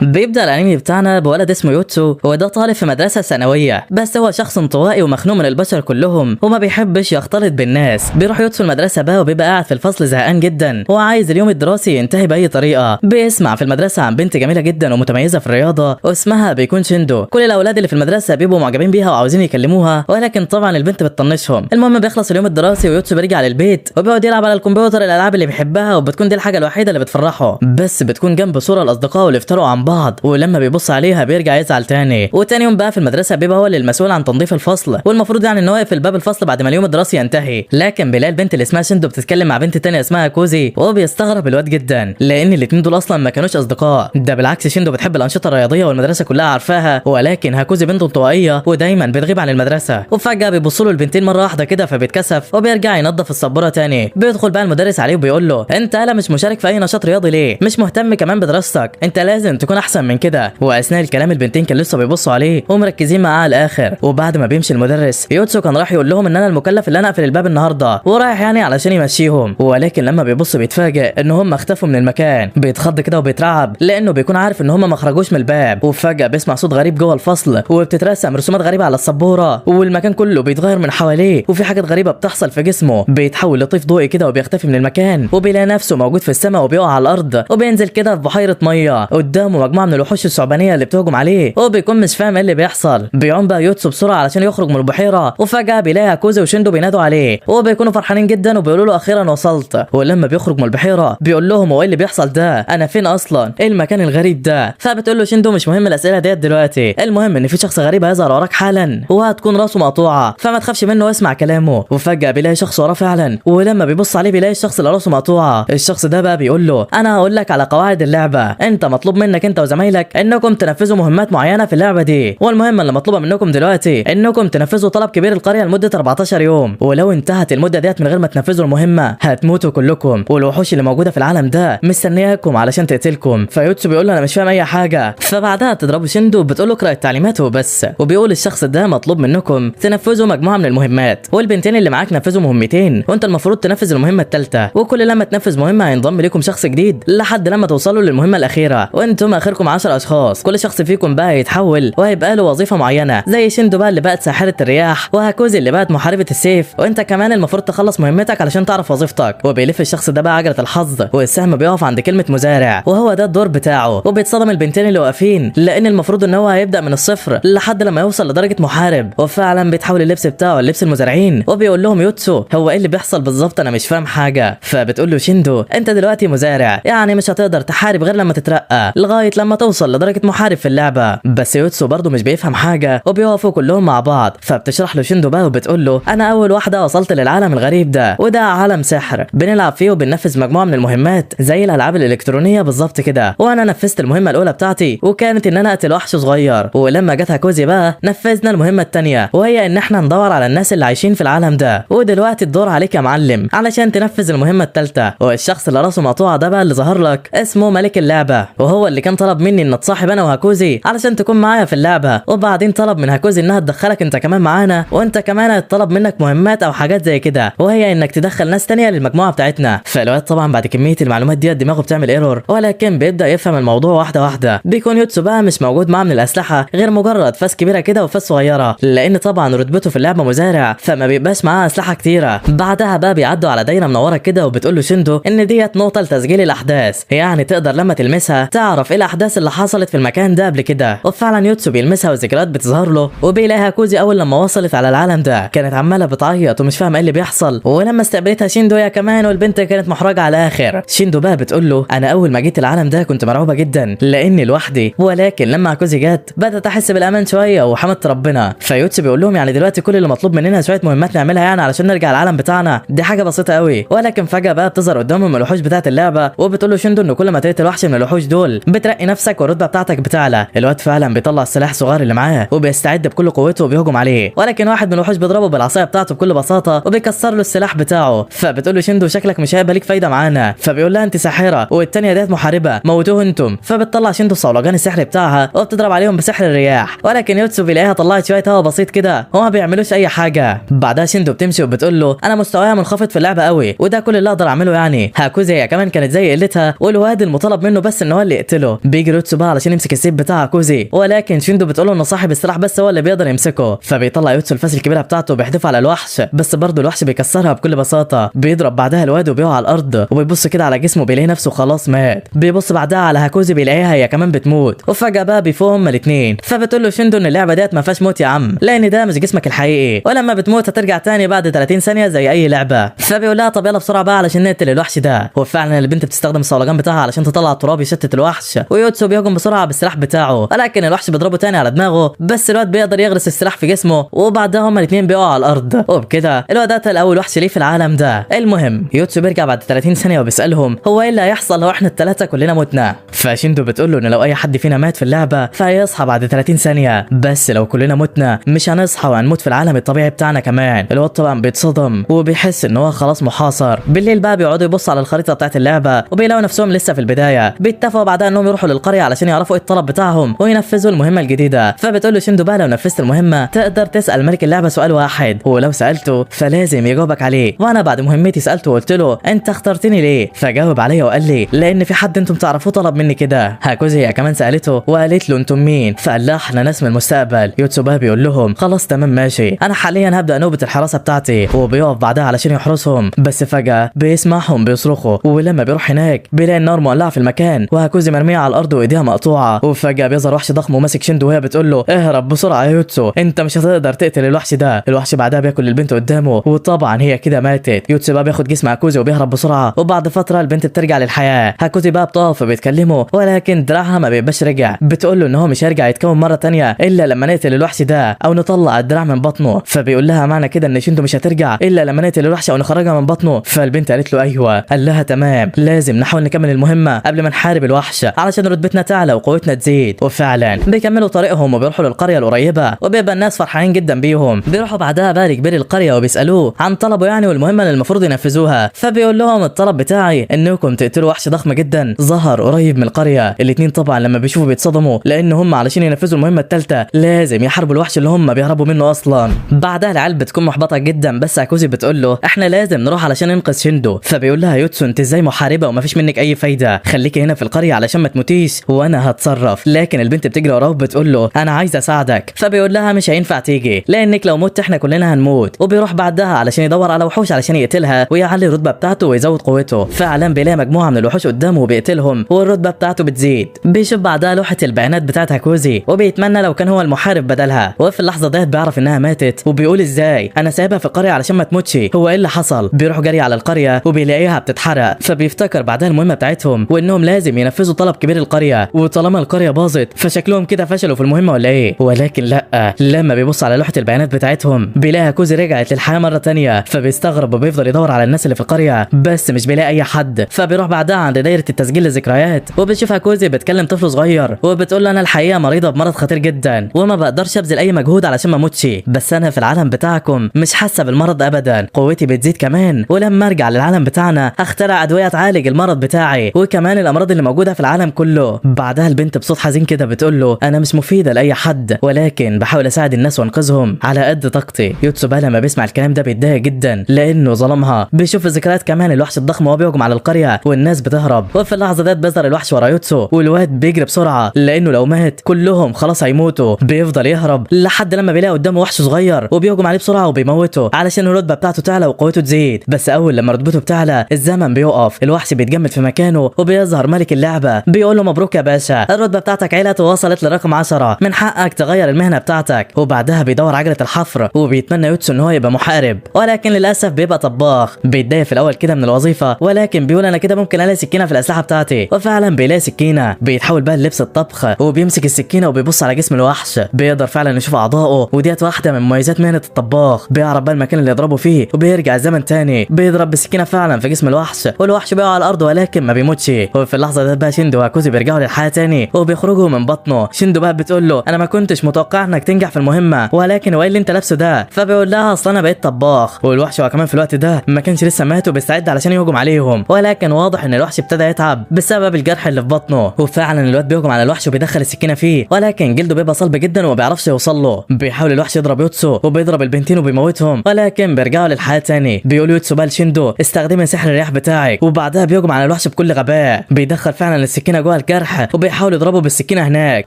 بيبدأ الأنمي بتاعنا بولد اسمه يوتسو، وده طالب في مدرسة ثانوية، بس هو شخص انطوائي ومخنوق من البشر كلهم وما بيحبش يختلط بالناس. بيروح يوتسو المدرسة بقى وبيبقى قاعد في الفصل زهقان جدا وعايز اليوم الدراسي ينتهي بأي طريقة. بيسمع في المدرسة عن بنت جميلة جدا ومتميزة في الرياضة واسمها بيكون شيندو. كل الأولاد اللي في المدرسة بيبقوا معجبين بيها وعاوزين يكلموها، ولكن طبعا البنت بتطنشهم. المهم بيخلص اليوم الدراسي ويوتسو بيرجع للبيت وبيقعد يلعب على الكمبيوتر الألعاب اللي بيحبها، وبتكون دي الحاجة الوحيدة اللي بتفرحه. بس بتكون جنب صورة الأصدقاء اللي افترقوا عن بعض، ولما بيبص عليها بيرجع يزعل تاني. وتاني يوم بقى في المدرسه بيبقى هو اللي المسؤول عن تنظيف الفصل، والمفروض يعني ان هو يقفل باب الفصل بعد ما اليوم الدراسي ينتهي. لكن بيلاقي البنت اللي اسمها شيندو بتتكلم مع بنت تانية اسمها كوزي، وهو بيستغرب الواد جدا لان الاتنين دول اصلا ما كانوش اصدقاء. ده بالعكس شيندو بتحب الانشطه الرياضيه والمدرسه كلها عارفاها، ولكن هاكوزي بنت انطوائيه ودايما بتغيب عن المدرسه. وفجاه بيبصوا له البنتين مره واحده كده فبيتكسف وبيرجع ينظف السبوره تاني. بيدخل بقى المدرس عليه وبيقول له انت لا مش مشارك في اي نشاط رياضي ليه؟ مش مهتم كمان بدراستك؟ انت لازم تكون احسن من كده. واثناء الكلام البنتين كان لسه بيبصوا عليه ومركزين معاه على الاخر. وبعد ما بيمشي المدرس يوتسو كان راح يقول لهم ان انا المكلف اللي انا اقفل الباب النهارده، ورايح يعني علشان يمشيهم. ولكن لما بيبص بيتفاجئ ان هم اختفوا من المكان. بيتخض كده وبيترعب لانه بيكون عارف ان هم ما خرجوش من الباب. وفجاه بيسمع صوت غريب جوه الفصل وبتترسم رسومات غريبه على السبوره، والمكان كله بيتغير من حواليه، وفي حاجات غريبه بتحصل في جسمه. بيتحول لطيف ضوئي كده وبيختفي من المكان، وبيلاقي نفسه موجود في السماء وبيقع على الارض، وبينزل كده في بحيره ميه قدامه مجموعه من الوحوش الثعبانيه اللي بتهجم عليه. وبيكون مش فاهم ايه اللي بيحصل. بيعوم بقى يوتسو بسرعه علشان يخرج من البحيره، وفجاه بيلاقي كوزي وشيندو بينادوا عليه وبيكونوا فرحانين جدا وبيقولوا له اخيرا وصلت. ولما بيخرج من البحيره بيقول لهم هو ايه اللي بيحصل ده؟ انا فين اصلا؟ ايه المكان الغريب ده؟ فبتقول له شيندو مش مهم الاسئله ديت دلوقتي، المهم ان في شخص غريب هيظهر وراك حالا وهتكون راسه مقطوعه، فما تخافش منه واسمع كلامه. وفجاه بيلاقي شخص وراه فعلا، ولما بيبص عليه بيلاقي الشخص اللي راسه مقطوعه. الشخص ده بقى بيقول له انا هقول لك على قواعد اللعبه، انت مطلوب منك انت وزمايلك انكم تنفذوا مهمات معينه في اللعبه دي، والمهمه اللي مطلوبه منكم دلوقتي انكم تنفذوا طلب كبير القريه لمده 14 يوم، ولو انتهت المده ديت من غير ما تنفذوا المهمه هتموتوا كلكم، والوحوش اللي موجوده في العالم ده مستنياكم علشان تقتلكم. فيوتسو بيقول له انا مش فاهم اي حاجه. فبعدها بتضربوا شيندو وبتقول له اقرا التعليمات وبس. وبيقول الشخص ده مطلوب منكم تنفذوا مجموعه من المهمات، والبنتين اللي معاك نفذوا مهمتين، وانت المفروض تنفذ المهمه الثالثه، وكل لما تنفذ مهمه هينضم لكم شخص جديد لحد لما توصلوا للمهمه الاخيره، وانتم اخركم 10 اشخاص. كل شخص فيكم بقى هيتحول وهيبقى له وظيفه معينه، زي شيندو بقى اللي بقت ساحره الرياح، وهاكوزي اللي بقت محاربه السيف، وانت كمان المفروض تخلص مهمتك علشان تعرف وظيفتك. وبيلف الشخص ده بقى عجله الحظ، والسهم بيقف عند كلمه مزارع، وهو ده الدور بتاعه. وبيتصدم البنتين اللي واقفين لان المفروض ان هو هيبدا من الصفر لحد لما يوصل لدرجه محارب. وفعلا بيتحول اللبس بتاعه لبس المزارعين، وبيقول لهم يوتسو هو ايه اللي بيحصل بالظبط؟ انا مش فاهم حاجه. فبتقول له شيندو انت دلوقتي مزارع، يعني مش هتقدر تحارب غير لما تترقى لغايه لما توصل لدرجه محارب في اللعبه. بس يوتسو برضه مش بيفهم حاجه، وبيقفوا كلهم مع بعض. فبتشرح له شيندو بقى وبتقول له انا اول واحده وصلت للعالم الغريب ده، وده عالم سحر بنلعب فيه وبننفذ مجموعه من المهمات زي الالعاب الالكترونيه بالظبط كده. وانا نفذت المهمه الاولى بتاعتي وكانت ان انا اقتل وحش صغير، ولما جت هاكوزي بقى نفذنا المهمه الثانيه وهي ان احنا ندور على الناس اللي عايشين في العالم ده. ودلوقتي الدور عليك يا معلم علشان تنفذ المهمه الثالثه. والشخص اللي راسه مقطوعه ده بقى اللي ظهر لك اسمه ملك اللعبه، وهو اللي كان طلب مني ان اتصاحب انا وهاكوزي علشان تكون معايا في اللعبه، وبعدين طلب من هاكوزي انها تدخلك انت كمان معانا، وانت كمان هيطلب منك مهمات او حاجات زي كده، وهي انك تدخل ناس تانية للمجموعه بتاعتنا. فالواد طبعا بعد كميه المعلومات دي دماغه بتعمل ايرور، ولكن بيبدا يفهم الموضوع واحده واحده. بيكون يوتسو بقى مش موجود معاه من الاسلحه غير مجرد فاس كبيره كده وفاس صغيره، لان طبعا رتبته في اللعبه مزارع فما بيبقاش معاه اسلحه كتيره. بعدها بقى بيعدوا على دايره منوره كده، وبتقول له شيندو ان ديت نقطه لتسجيل الاحداث، يعني تقدر لما تلمسها تعرف ايه الاحداث اللي حصلت في المكان ده قبل كده. وفعلا يوتسو بيلمسها والذكريات بتظهر له، وبيلاقي هاكوزي اول لما وصلت على العالم ده كانت عماله بتعيط ومش فاهمه ايه اللي بيحصل، ولما استقبلتها شيندو هي كمان والبنت كانت محرجه على الاخر. شيندو بقى بتقول له انا اول ما جيت العالم ده كنت مرعوبه جدا لاني لوحدي، ولكن لما هاكوزي جت بدات احس بالامان شويه وحمدت ربنا. فيوتسو بيقول لهم يعني دلوقتي كل اللي مطلوب مننا شويه مهمات نعملها يعني علشان نرجع العالم بتاعنا، دي حاجه بسيطه قوي. ولكن فجاه بقى بتظهر قدامهم الوحوش بتاعه اللعبه، وبتقول له شيندو ان كل ما تقتل وحش من الوحوش دول بترقي نفسك والرتبه بتاعتك بتعلى. الواد فعلا بيطلع السلاح الصغير اللي معاه وبيستعد بكل قوته وبيهجم عليه، ولكن واحد من الوحوش بيضربه بالعصايه بتاعته بكل بساطه وبيكسر له السلاح بتاعه. فبتقول له شيندو شكلك مش هيبقى ليك فايده معانا. فبيقول لها انت ساحره والتانيه ديت محاربه، موتوه انتم. فبتطلع شيندو الصولجان السحري بتاعها وبتضرب عليهم بسحر الرياح، ولكن يوتسو بيلاقيها طلعت شويه هوا بسيط كده وما بيعملوش اي حاجه. بعدها شيندو بتمشي وبتقول له انا مستوايا منخفض في اللعبه قوي وده كل اللي اقدر اعمله، يعني هاكوزي هي كمان كانت زي قلتها، والواد المطالب منه بس ان هو اللي يقتله. بيجي يوتسو بقى علشان يمسك السيف بتاع كوزي، ولكن شيندو بتقوله انه صاحب السلاح بس هو اللي بيقدر يمسكه. فبيطلع يوتسو الفاس الكبيره بتاعته وبيحدفها على الوحش، بس برضه الوحش بيكسرها بكل بساطه. بيضرب بعدها الواد وبيقع على الارض، وبيبص كده على جسمه بيلاقي نفسه خلاص مات. بيبص بعدها على هاكوزي بيلاقيها هي كمان بتموت، وفجاه بقى بيفوقوا هما الاثنين. فبتقول له شيندو ان اللعبه ديت ما فيهاش موت يا عم، لان ده مش جسمك الحقيقي، ولما بتموت هترجع تاني بعد 30 ثانيه زي اي لعبه. فبيقول لها طب يلا بسرعه بقى علشان نقتل الوحش ده. وفعلا البنت بتستخدم الصولجان بتاعها علشان تطلع التراب يشتت الوحش، ويوتسو بيهجم بسرعه بالسلاح بتاعه، ولكن الوحش بيضربه تاني على دماغه، بس الواد بيقدر يغرس السلاح في جسمه، وبعدها هما الاثنين بيقعوا على الارض. وبكده الواد قتل اول وحش ليه في العالم ده. المهم يوتسو بيرجع بعد 30 ثانيه وبيسالهم هو ايه اللي هيحصل لو احنا الثلاثه كلنا متنا. فشيندو بتقول له ان لو اي حد فينا مات في اللعبه فهيصحى بعد 30 ثانيه، بس لو كلنا متنا مش هنصحى وهنموت في العالم الطبيعي بتاعنا كمان. الواد طبعا بيتصدم وبيحس ان هو خلاص محاصر. بالليل بقى بيقعدوا يبصوا على الخريطه بتاعت اللعبه وبيلاقوا نفسهم لسه في البدايه. بيتفقوا بعدها انهم يروحوا للقريه علشان يعرفوا ايه الطلب بتاعهم وينفذوا المهمه الجديده. فبتقول له شيندو بقى لو نفذت المهمه تقدر تسال ملك اللعبه سؤال واحد، ولو سالته فلازم يجاوبك عليه، وانا بعد مهمتي سالته وقلت له انت اخترتني ليه، فجاوب عليا وقال لي لان في حد انتم تعرفوه طلب مني كده. هاكوزي هي كمان سالته وقالت له انتم مين، فقال لها احنا ناس من المستقبل. يوتسو بقى بيقول لهم خلاص تمام ماشي، انا حاليا هبدا نوبه الحراسه بتاعتي، وبيقف بعدها علشان يحرسهم، بس فجاه بيسمعهم بيصرخوا، ولما بيروح هناك بيلاقي النار مولعه في المكان وهاكوزي مرميه على الارض وايديها مقطوعه. وفجاه بيظهر وحش ضخم وماسك شيندو وهي بتقول له اهرب بسرعه يا يوتسو، انت مش هتقدر تقتل الوحش ده. الوحش بعدها بياكل البنت قدامه، وطبعا هي كده ماتت. يوتسو بقى بياخد جسم هاكوزي وبيهرب بسرعه، وبعد فتره البنت بترجع للحياه. هاكوزي بقى بتقف وبيتكلموا، ولكن دراعها ما بيبقاش رجع. بتقول له ان هو مش هيرجع يتكون مره تانية الا لما نقتل الوحش ده او نطلع الدراع من بطنه. فبيقول لها معنى كده ان شيندو مش هترجع الا لما نقتل الوحش او نخرجها من بطنه. فالبنت قالت له ايوه. قال لها تمام، لازم نحاول نكمل المهمه قبل ما نحارب الوحش علشان رتبتنا تعلى وقوتنا تزيد. وفعلا بيكملوا طريقهم وبيروحوا للقريه القريبه، وبيبقى الناس فرحانين جدا بيهم. بيروحوا بعدها بقى لكبير القريه وبيسالوه عن طلبه يعني والمهمه اللي المفروض ينفذوها. فبيقول لهم الطلب بتاعي انكم تقتلوا وحش ضخم جدا ظهر قريب من القريه. الاثنين طبعا لما بيشوفوا بيتصدموا، لان هم علشان ينفذوا المهمه الثالثه لازم يحاربوا الوحش اللي هم بيهربوا منه اصلا. بعدها العيال بتكون محبطه جدا، بس هاكوزي بتقول له احنا لازم نروح علشان ننقذ شيندو. فبيقول لها يوتسو انت ازاي محاربه ومفيش منك اي فايده، خليكي هنا في القريه علشان ما تموتيش وانا هتصرف. لكن البنت بتجري وراه وبتقول له انا عايزه اساعدك. فبيقول لها مش هينفع تيجي لانك لو مت احنا كلنا هنموت. وبيروح بعدها علشان يدور على وحوش علشان يقتلها ويعلي الرتبه بتاعته ويزود قوته. فعلا بيلاقي مجموعه من الوحوش قدامه وبيقتلهم والرتبه بتاعته بتزيد. بيشوف بعدها لوحه البيانات بتاعت هاكوزي وبيتمنى لو كان هو المحارب بدلها، وفي اللحظه ديت بيعرف انها ماتت وبيقول ازاي انا سايبها في القريه علشان ما تموتش، هو ايه اللي حصل. بيروح جري على القريه وبيلاقيها بتتحرق. فبيفتكر بعدها المهمه بتاعتهم وانهم لازم ينفذوا طلب كبير القريه، وطالما القريه باظت فشكلهم كده فشلوا في المهمه ولا ايه. ولكن لا، لما بيبص على لوحه البيانات بتاعتهم بيلاقي هاكوزي رجعت للحياه مره تانية. فبيستغرب وبيفضل يدور على الناس اللي في القريه بس مش بيلاقي اي حد. فبيروح بعدها عند دايره التسجيل للذكريات وبيشوف هاكوزي بتكلم طفل صغير وبتقول له انا الحقيقه مريضه بمرض خطير جدا وما بقدرش ابذل اي مجهود علشان ما اموتش، بس انا في العالم بتاعكم مش حاسه بالمرض ابدا، قوتي بتزيد كمان، ولما ارجع للعالم بتاعنا هخترع ادويه تعالج المرض بتاعي وكمان الامراض اللي موجوده في العالم كله. بعدها البنت بصوت حزين كده بتقول له انا مش مفيده لاي حد ولكن بحاول اساعد الناس وانقذهم على قد طاقتي. يوتسو بقى لما بيسمع الكلام ده بيتضايق جدا لانه ظلمها. بيشوف الذكريات كمان الوحش الضخم وهو بيهجم على القريه والناس بتهرب، وفي اللحظه ديت بيظهر الوحش ورا يوتسو والواد بيجري بسرعه لانه لو مات كلهم خلاص هيموتوا. بيفضل يهرب لحد لما بيلاقي قدامه وحش صغير وبيهجم عليه بسرعه وبيموته علشان الرتبه بتاعته تعلى وقوته تزيد. بس اول لما رتبته بتعلى الزمن بيقف، الوحش بيتجمد في مكانه وبيظهر ملك اللعبه بيقول له مبروك يا باشا، الرتبه بتاعتك علت ووصلت لرقم 10، من حقك تغير المهنه بتاعتك. وبعدها بيدور عجله الحفر وبيتمنى يوتسو ان هو يبقى محارب ولكن للاسف بيبقى طباخ. بيتضايق في الاول كده من الوظيفه ولكن بيقول انا كده ممكن الاقي سكينه في الاسلحه بتاعتي، وفعلا بيلاقي سكينه. بيتحول بقى للبس الطبخ وبيمسك السكينه وبيبص على جسم الوحش، بيقدر فعلا يشوف اعضائه وديت واحده من مميزات مهنه الطباخ. بيعرف بقى المكان اللي يضربه فيه وبيرجع الزمن تاني، بيضرب بالسكينه فعلا في جسم الوحش والوحش بيقع على الارض ولكن ما بيموتش. وفي اللحظه دي بقى شيندو وهاكوزي بيرجعوا للحياه تاني وبيخرجوا من بطنه. شيندو بقى بتقول له انا ما كنتش متوقع انك تنجح في المهمه ولكن هو ايه اللي انت لابسه ده. فبيقول لها اصل انا بقيت طباخ. والوحش هو كمان في الوقت ده ما كانش لسه مات وبيستعد علشان يهجم عليهم، ولكن واضح ان الوحش ابتدى يتعب بسبب الجرح اللي في بطنه. وفعلا الواد بيهجم على الوحش وبيدخل السكينه فيه ولكن جلده بيبقى صلب جدا وما بيعرفش يوصل له. بيحاول الوحش يضرب يوتسو وبيضرب البنتين وبيموتهم ولكن بيرجعوا للحياه تاني. بيقول يوتسو بقى لشيندو استخدمي سحر الرياح بتاعك، وبعدها بيهجم على الوحش بكل غباء. بيدخل فعلا السكينه جوه الجرح وبيحاول يضربه بالسكينه هناك،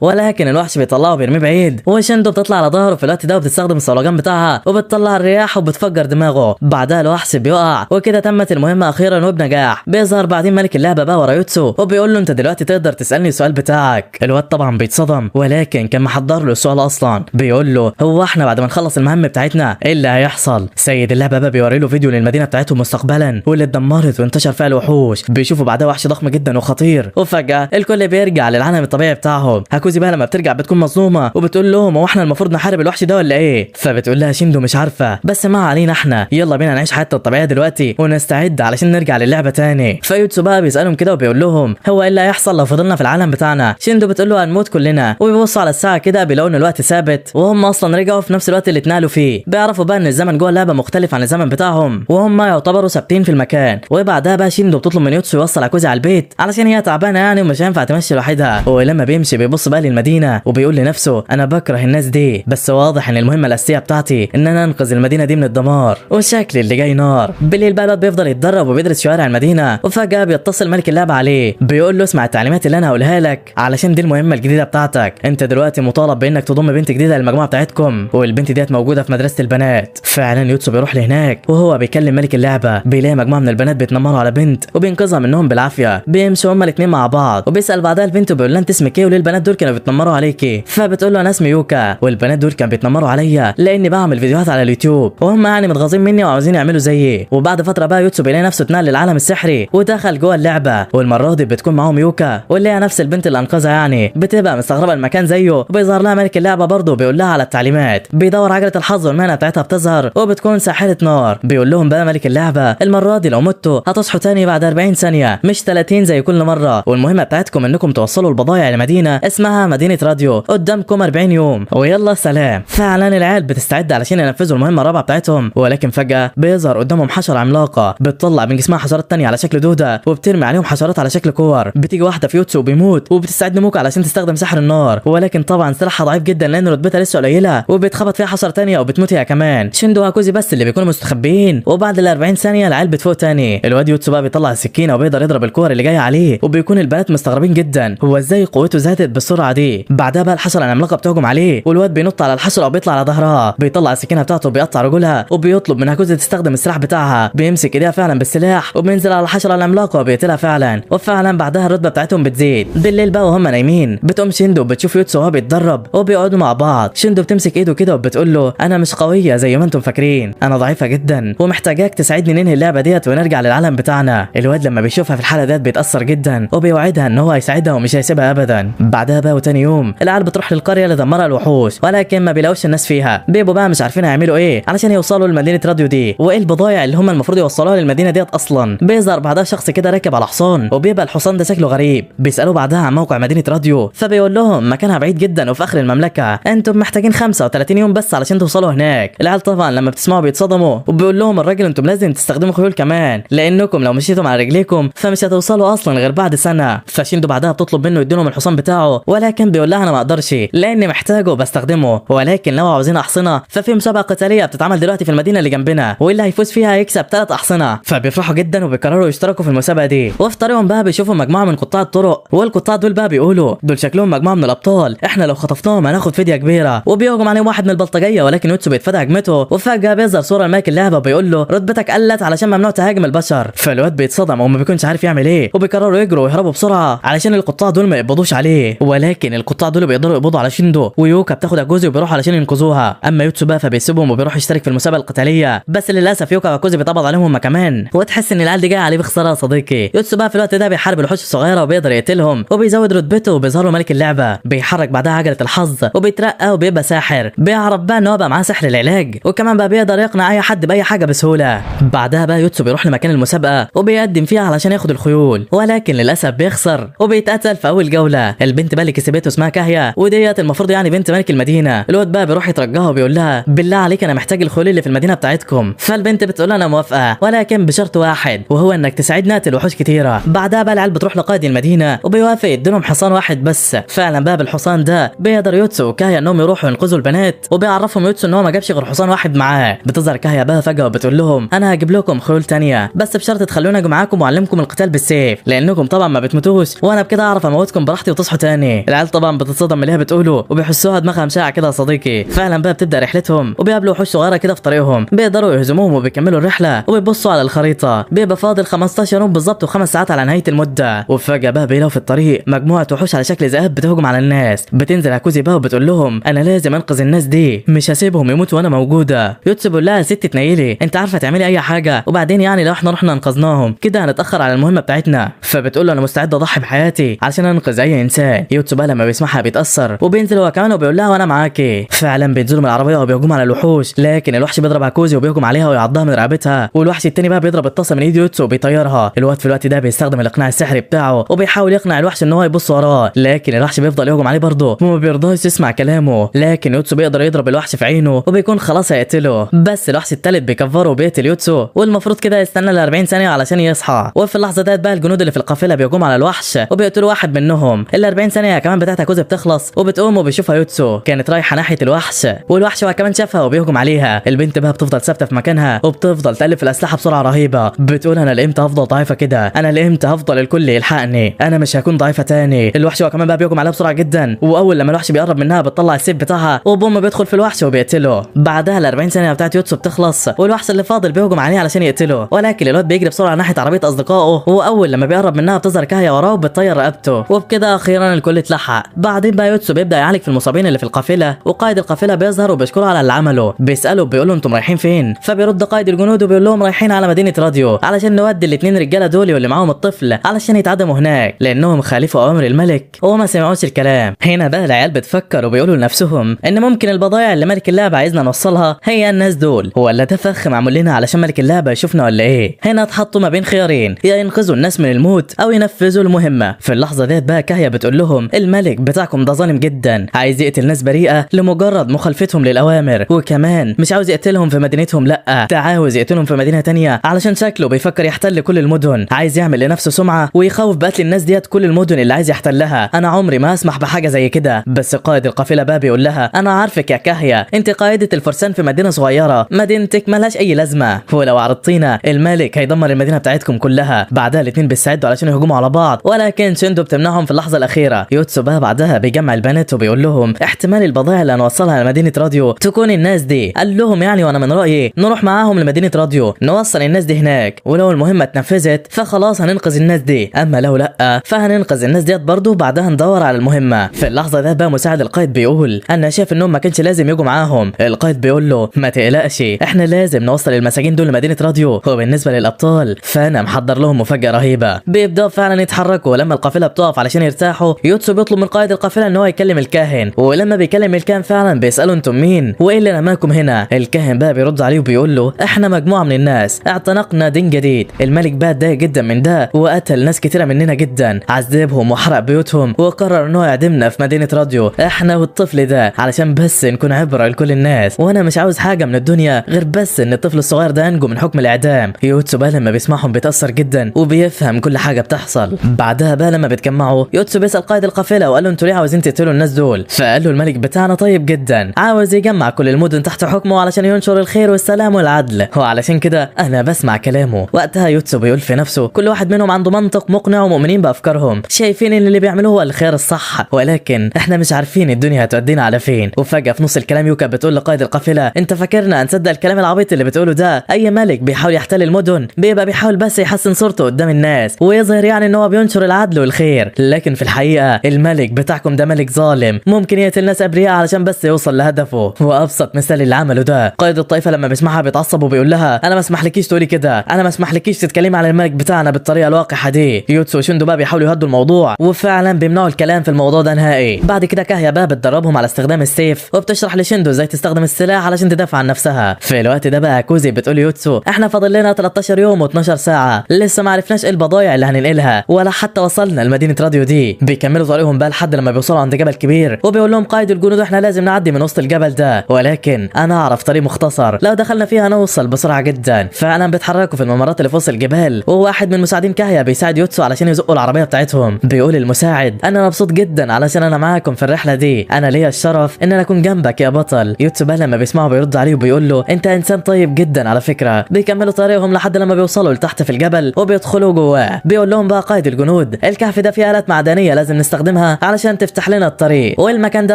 ولكن الوحش بيطلعه وبيرميه بعيد، وشندو بتطلع على ظهره في الوقت ده وبتستخدم الصولجان بتاعها وبتطلع الرياح وبتفجر دماغه. بعدها الوحش بيقع وكده تمت المهمه اخيرا وبنجاح. بيظهر بعدين ملك اللعبه بقى ورا يوتسو وبيقول له انت دلوقتي تقدر تسالني السؤال بتاعك. الواد طبعا بيتصدم، ولكن كان محضر له السؤال اصلا. بيقول له هو احنا بعد ما نخلص المهمه بتاعتنا ايه اللي هيحصل؟ سيد اللعبه بقى بيوري له فيديو للمدينه بتاعتهم مستقبلا واللي اتدمرت وانتشر فيها الوحوش. بيشوفوا بعدها وحش ضخم جدا وخطير، وفجاه الكل بيرجع للعالم الطبيعي بتاعهم. هاكوزي بقى لما بترجع بتكون مصدومه وبتقول لهم هو احنا المفروض نحارب الوحش ده ولا ايه؟ فبتقول لها شيندو مش عارفه، بس ما علينا احنا يلا بينا نعيش حياتنا الطبيعيه دلوقتي ونستعد علشان نرجع للعبه تاني. فيوتسو بقى بيسالهم كده وبيقول لهم هو ايه اللي هيحصل لو فضلنا في العالم بتاعنا؟ شيندو بتقول له هنموت كلنا، وبيبصوا على الساعه كده بيلاقوا ان الوقت ثابت وهم اصلا رجعوا في نفس الوقت اللي اتنقلوا فيه. بيعرفوا بقى ان الزمن جوه اللعبه مختلف عن الزمن بتاعهم وهم يعتبروا ثابتين في المكان. وبعدها بقى شيندو بتطلب من يوتسو يوصل هاكوزي على البيت علشان هي تعبانه يعني ومش هينفع تمشي لوحدها. ولما بيمشي بيبص بقى للمدينه وبيقول لنفسه انا بكره الناس دي، بس واضح ان المهمه الاساسيه بتاعتي ان انا انقذ المدينه دي من الدمار والشكل اللي جاي نار. بالليل بقى الواد بيفضل يتدرب وبيدرس شوارع المدينه، وفجاه بيتصل ملك اللعبه عليه بيقول له اسمع التعليمات اللي انا هقولها لك علشان دي المهمه الجديده بتاعتك. انت دلوقتي مطالب بانك تضم بنت جديده للمجموعه بتاعتكم، والبنت ديت موجوده في مدرسه البنات. فعلا يوتسو بيروح لهناك وهو بيكلم ملك اللعبه، بيلاقي مجموعه من البنات بيتنمروا على بنت وبينقذها منهم بالعافيه. بيمشوا هما الاثنين مع بعض وبيسال بعدها البنت وبيقول لها انت اسمك ايه وليه البنات دول كانوا بيتنمروا عليكي؟ فبتقول له انا اسمي يوكا والبنات دول كانوا بيتنمروا عليا لاني بعمل فيديوهات على اليوتيوب وهم يعني متغاظين مني وعاوزين يعملوا زيي. وبعد فتره بقى يوتسو بيلاقي نفسه اتنقل للعالم السحري ودخل جوه اللعبه، والمره دي بتكون معاهم يوكا واللي هي نفس البنت اللي انقذها يعني. بتبقى مستغربه المكان زيه وبيظهر لها ملك اللعبه برضه بيقول لها على التعليمات. بيدور عجله الحظ والمهنه بتاعتها بتظهر وبتكون ساحره نار. بيقول لهم بقى ملك اللعبه المره دي لو متوا هتصحوا تاني بعد 40 ثانيه مش 30 زي كل مره، والمهمه بتاعتكم انكم توصلوا البضايع لمدينه اسمها مدينه راديو قدامكم 40 يوم ويلا سلام. فعلا العيال بتستعد علشان ينفذوا المهمه الرابعه بتاعتهم، ولكن فجاه بيظهر قدامهم حشره عملاقه بتطلع من جسمها حشرات تانية على شكل دوده وبترمي عليهم حشرات على شكل كور. بتيجي واحده في يوتسو وبيموت وبتستعد موكا علشان تستخدم سحر النار، ولكن طبعا سلاحها ضعيف جدا لان رتبتها لسه قليله وبتخبط فيها حشره تانية وبتموت هي كمان. شيندو وهاكوزي بس اللي بيكونوا مستخبيين، وبعد ال 40 ثانيه العيال بتفوق تاني. الواد يوتسو بقى بيطلع السكينه وبيقدر يضرب الكور اللي جايه عليه، وبيكون البنات مستغربين جدا هو ازاي قوته زادت بالسرعه دي. بعدها بقى الحشره العملاقه بتهجم عليه والواد بينط على الحشره وبيطلع على ظهرها، بيطلع السكينه بتاعته وبيقطع رجلها وبيطلب من هاكوزي تستخدم السلاح بتاعها. بيمسك ايديها فعلا بالسلاح وبينزل على الحشره العملاقه وبيقتلها فعلا، وفعلا بعدها الرتبه بتاعتهم بتزيد. بالليل بقى وهم نايمين بتقوم شيندو بتشوف يوتسو وهو بيتدرب وبيقعدوا مع بعض. شيندو بتمسك ايده كده وبتقول له انا مش قويه زي ما انتم فاكرين، انا ضعيفه جدا ومحتاجاك تساعدني ننهي اللعبه ديت ونرجع للعالم بتاعنا. الواد لما بيشوفها في الحاله ديت بيتاثر جدا وبيوعدها ان هو هيساعدها ومش هيسيبها ابدا. بعدها بقى وتاني يوم العيال بتروح للقريه اللي دمرها الوحوش، ولكن ما بيلاقوش الناس فيها. بيبقوا بقى مش عارفين هيعملوا ايه علشان يوصلوا لمدينه راديو دي وايه البضايع اللي هم المفروض يوصلوها للمدينه ديت اصلا. بيظهر بعدها شخص كده راكب على حصان وبيبقى الحصان ده شكله غريب. بيسالوه بعدها عن موقع مدينه راديو، فبيقول لهم مكانها بعيد جدا وفي اخر المملكه، انتم محتاجين 35 يوم بس علشان توصلوا هناك. العيال طبعا لما بتسمعوا بيتصدموا وبيقول لهم الراجل انتم لازم تستخدموا خيول كمان لانكم لو مشيتم على رجليكم فمش هتوصلوا اصلا غير بعد سنه. فشيندو بعدها بتطلب منه يديلهم الحصان بتاعه، ولكن بيقول لها انا ما اقدرش لاني محتاجه بستخدمه، ولكن لو عاوزين احصنه ففي مسابقه قتاليه بتتعمل دلوقتي في المدينه اللي جنبنا واللي هيفوز فيها هيكسب 3 احصنه. فبيفرحوا جدا وبيقرروا يشتركوا في المسابقه دي. وفي طريقهم بقى بيشوفوا مجموعه من قطاع الطرق، والقطاع دول بقى بيقولوا دول شكلهم مجموعه من الابطال، احنا لو خطفناهم هناخد فديه كبيره. وبيهجم عليهم واحد من البلطجيه ولكن يوتسو بيتفادى هجمته، وفجاه بيظهر صوره لملك اللعبه وبيقول له رتبتك قلت علشان ممنوع تهاجم البشر. فالواد بيتصدم وما بيكونش عارف يعمل ايه، وبيقرروا يجروا ويهربوا بسرعه علشان القطاع دول ما يقبضوش عليه. ولكن القطاع دول بيقدروا يقبضوا على شيندو ويوكا بتاخد اكوزي وبيروحوا علشان ينقذوها. اما يوتسو بقى فبيسيبهم وبيروح يشترك في المسابقه القتاليه، بس للاسف يوكا واكوزي بيتقبض عليهم هم كمان، وتحس ان العيال دي جايه عليه بخساره يا صديقي. يوتسو بقى في الوقت ده بيحارب الوحوش الصغيره وبيقدر يقتلهم وبيزود رتبته وبيظهر له ملك اللعبه. بيحرك بعدها عجله الحظ وبيترقى وبيبقى ساحر، بيعرف بقى ان هو بقى معاه سحر العلاج وكمان بقى بيقدر يقنع اي حد باي حاجه بسهوله. بعدها بقى يوتسو بيروح لمكان المسابقه وبيقدم فيها علشان ياخد الخيول، ولكن للاسف بيخسر وبيتقتل في اول جوله. البنت بقى اللي كسبته اسمها كاهيا وديت المفروض يعني بنت ملك المدينه. الواد بقى بيروح يترجاها وبيقول لها بالله عليك انا محتاج الخيول اللي في المدينه بتاعتكم. فالبنت بتقول له انا موافقه ولكن بشرط واحد وهو انك تساعدنا نقتل وحوش كتيره. بعدها بقى العيال بتروح لقائد المدينه وبيوافق يديلهم حصان واحد بس. فعلا بقى بالحصان ده بيقدر يوتسو وكاهيا انهم يروحوا ينقذوا البنات، وبيعرفهم يوتسو ان هو ما جابش غير حصان واحد معاه. بتظهر كاهيا بقى فجاه وبتقول لهم انا هجيب لكم خيول تانية بس بشرط تخلوني اجي معاكم واعلمكم القتال بالسيف لانكم طبعا ما بتموتوش وانا بكده اعرف اموتكم براحتي وتصحوا تاني. العيال طبعا بتتصدم من اللي هي بتقوله وبيحسوها دماغها مشاعه كده يا صديقي. فعلا بقى بتبدا رحلتهم وبيقابلوا وحوش صغيره كده في طريقهم، بيقدروا يهزموهم وبيكملوا الرحله وبيبصوا على الخريطه، بيبقى فاضل 15 يوم بالظبط و5 ساعات على نهايه المده. وفجاه بقى بيلاقوا في الطريق مجموعه وحوش على شكل ذئاب بتهجم على الناس. بتنزل عكوزي بقى وبتقول لهم انا لازم انقذ الناس دي، مش هسيبهم يموتوا وانا موجوده. يوتسو بيقول لها يا ست تنيلي، انت عارفه تعملي اي حاجه، وبعدين يعني لو احنا رحنا انقذناهم كده هنتاخر على المهمه بتاعتنا. فبتقول له انا مستعد اضحي بحياتي علشان انقذ اي انسان. يوتسو بقى لما بيسمعها بيتاثر وبينزل هو كمان وبيقول لها وانا معاكي. فعلا بينزلوا من العربيه وبيهجموا على الوحوش، لكن الوحش بيضرب عكوزي وبيهجم عليها ويعضها من رقبتها، والوحش التاني بقى بيضرب الطاسه من ايد يوتسو وبيطيرها. الواد في الوقت ده بيستخدم الاقناع السحري بتاعه وبيحاول يقنع الوحش ان هو يبص وراه، لكن الوحش بيفضل يهجم عليه برضه وما بيرضاش يسمع كلامه. لكن يوتسو بيقدر يضرب الوحش في عينه وبيكون خلاص هيقتله، بس الوحش التالت بيكفره وبيقتل يوتسو، والمفروض كده يستنى ال 40 ثانيه علشان يصحى. وفي اللحظه ديت بقى الجنود اللي في القافله بيهجموا على الوحش وبيقتلوا واحد منهم. ال 40 ثانيه كمان بتاعت عكوزي بتخلص وبتقوم وبيشوفها يوتسو كانت رايحه ناحيه الوحش، والوحش هو كمان شافها وبيهجم عليها. البنت بقى بتفضل ثابته في مكانها وبتفضل تقلب في الاسلحه بسرعه رهيبه، بتقول انا لامتى هفضل ضعيفه كده، انا لامتى هفضل الكل يلحقني، انا مش هكون ضعيفه تاني. الوحش هو كمان بقى بيهجم عليها بسرعه جدا، واول لما الوحش بيقرب منها بتطلع السيف بتاعها وبوم بيدخل في الوحش وبيقتله. بعدها ال 40 ثانيه بتاعت يوتسو بتخلص والوحش اللي فاضل بيهجم عليه علشان يقتله، ولكن الواد بيجري بسرعه ناحيه عربيه اصدقائه، واول لما بيقرب منها بتظهر كاهيا وراه وبتطير رقبته، وبكده اخيرا الكل اتلحق. بعدين بقى يوتسو بيبدا يعالج في المصابين اللي في القافله، وقائد القافله بيظهر وبيشكره على اللي عمله، بيساله بيقول له انتم رايحين فين؟ فبيرد قائد الجنود وبيقول لهم رايحين على مدينه راديو علشان نودي الاثنين رجاله دول واللي معاهم الطفل علشان يتعدموا هناك لانهم خالفوا اوامر الملك وما سمعوش الكلام. هنا بقى العيال بتفكر وبيقولوا لنفسهم ان ممكن البضائع اللي ملك اللعبه عايزنا نوصلها هي الناس دول، ولا ده فخ معمول لنا علشان ملك اللعبه يشوفنا ولا ايه؟ هنا اتحطوا ما بين خيارين، يا ينقذوا الناس من الموت او ينفذوا المهمه. في اللحظه ديت بقى كاهيا بتقول لهم الملك بتاعكم ده ظالم جدا، عايز يقتل ناس بريئه لمجرد مخالفتهم للاوامر، وكمان مش عاوز يقتلهم في مدينتهم، لا ده عاوز يقتلهم في مدينه تانية علشان شكله بيفكر يحتل كل المدن، عايز يعمل لنفسه سمعه ويخوف بقتل الناس ديت كل المدن اللي عايز يحتلها. انا عمري ما اسمح بحاجه زي كده. بس قائد القافله بقى بيقول لها انا عارفك يا كاهيا، انت قائده الفرسان في مدينه صغيره، مدينتك ملهاش اي لازمه، ولو عرضتينا الملك هيدمر المدينه بتاعتكم كلها. بعدها الاثنين بيستعدوا علشان يهجموا على بعض، ولكن شندو بتمنعهم في اللحظه الاخيره. يوتسو بقى بعدها بيجمع البنات وبيقول لهم احتمال البضائع اللي هنوصلها لمدينه راديو تكون الناس دي. قال لهم يعني وانا من رايي نروح معاهم لمدينه راديو نوصل الناس دي هناك، ولو المهمه اتنفذت فخلاص هننقذ الناس دي، اما لو لا فهننقذ الناس ديت برضه بعدها ندور على المهمه. في اللحظه ده بقى مساعد القائد بيقول انا شايف انهم ما كانش لازم يجوا معاهم. القائد بيقول له ما تقلقش احنا لازم نوصل المساجين دول لمدينه راديو، وبالنسبه للابطال فانا محضر لهم مفاجاه رهيبه. بيبداوا فعلا يتحركوا، لما القافله بتقف علشان يرتاحوا يوتسو بيطلب من قائد القافله ان هو يكلم الكاهن، ولما بيكلم الكاهن فعلا بيساله انتم مين وايه اللي رماكم هنا؟ الكاهن بقى بيرد عليه وبيقول له احنا مجموعه من الناس اعتنقنا دين جديد، الملك بقى اتضايق جدا من ده وقتل ناس كتيره مننا جدا، عذبهم وحرق بيوتهم وقرر ان هو يعدمنا في مدينه راديو احنا والطفل ده علشان بس نكون عبره لكل الناس، وانا مش عاوز حاجه من الدنيا غير بس ان الطفل الصغير ده ينجو من حكم الاعدام. يوتسو بقى لما بيسمعهم بيتاثر جدا وبيفهم كل حاجه بتحصل. بعدها بقى لما بيتجمعوا يوتسو بيسال قائد القافله وقال له انتوا ليه عاوزين تقتلوا الناس دول؟ فقال له الملك بتاعنا طيب جدا، عاوز يجمع كل المدن تحت حكمه علشان ينشر الخير والسلام والعدل، وعلشان كده انا بسمع كلامه. وقتها يوتسو بيقول في نفسه كل واحد منهم عنده منطق مقنع ومؤمنين بافكارهم، شايفين ان اللي بيعملوه هو الخير الصح، ولكن احنا مش عارفين الدنيا هتودينا على فين. وفجاه في نص الكلام يوكا بتقول لقائد القافله انت فاكرنا هنصدق الكلام العبيط اللي بتقوله ده؟ اي ملك بيحاول يحتل المدن بيبقى بيحاول بس يحسن صورته قدام الناس ويظهر يعني ان هو بينشر العدل والخير، لكن في الحقيقه الملك بتاعكم ده ملك ظالم ممكن يقتل ناس ابرياء علشان بس يوصل لهدفه. وابسط مثال اللي عمله ده قائد الطائفه لما بيسمعها بيتعصب وبيقول لها انا ما اسمحلكيش تقولي كده، انا ما اسمحلكيش تتكلمي على الملك بتاعنا بالطريقه الواقحه دي. يوتسو وشندو بقى بيحاولوا يهدوا الموضوع وفعلا بيمنعوا الكلام في الموضوع ده نهائي. بعد كده كاهيا بقى بتدربهم على استخدام السيف وبتشرح لشندو ازاي تستخدم السلاح علشان تدافع عن نفسها. في الوقت ده بقى كوزي بتقول يوتسو احنا فاضل لنا 13 يوم و12 ساعه لسه ما عرفناش ايه البضايع اللي هننقلها ولا حتى وصلنا لمدينه راديو دي. بيكملوا طريقهم بقى لحد لما بيوصلوا عند جبل كبير وبيقول لهم قائد الجنود احنا لازم نعدي من وسط الجبل ده، ولكن انا اعرف طريق مختصر لو دخلنا فيها نوصل بسرعه جدا. فعلا بيتحركوا في الممرات اللي في وسط الجبال، وواحد من مساعدين كاهيا بيساعد يوتسو علشان يزقوا العربيه بتاعتهم. بيقول المساعد انا مبسوط جدا علشان انا معاكم في الرحله دي، انا ليا الشرف ان انا اكون جنبك يا بطل. يوتسو بقى لما بيسمعه بيرد عليه وبيقول له انت انسان طيب جدا على فكره. بيكملوا طريقهم لحد لما بيوصلوا لتحت في الجبل وبيدخلوا جواه. بيقول لهم بقى قائد الجنود موجود. الكهف ده فيه آلات معدنيه لازم نستخدمها علشان تفتح لنا الطريق. والمكان ده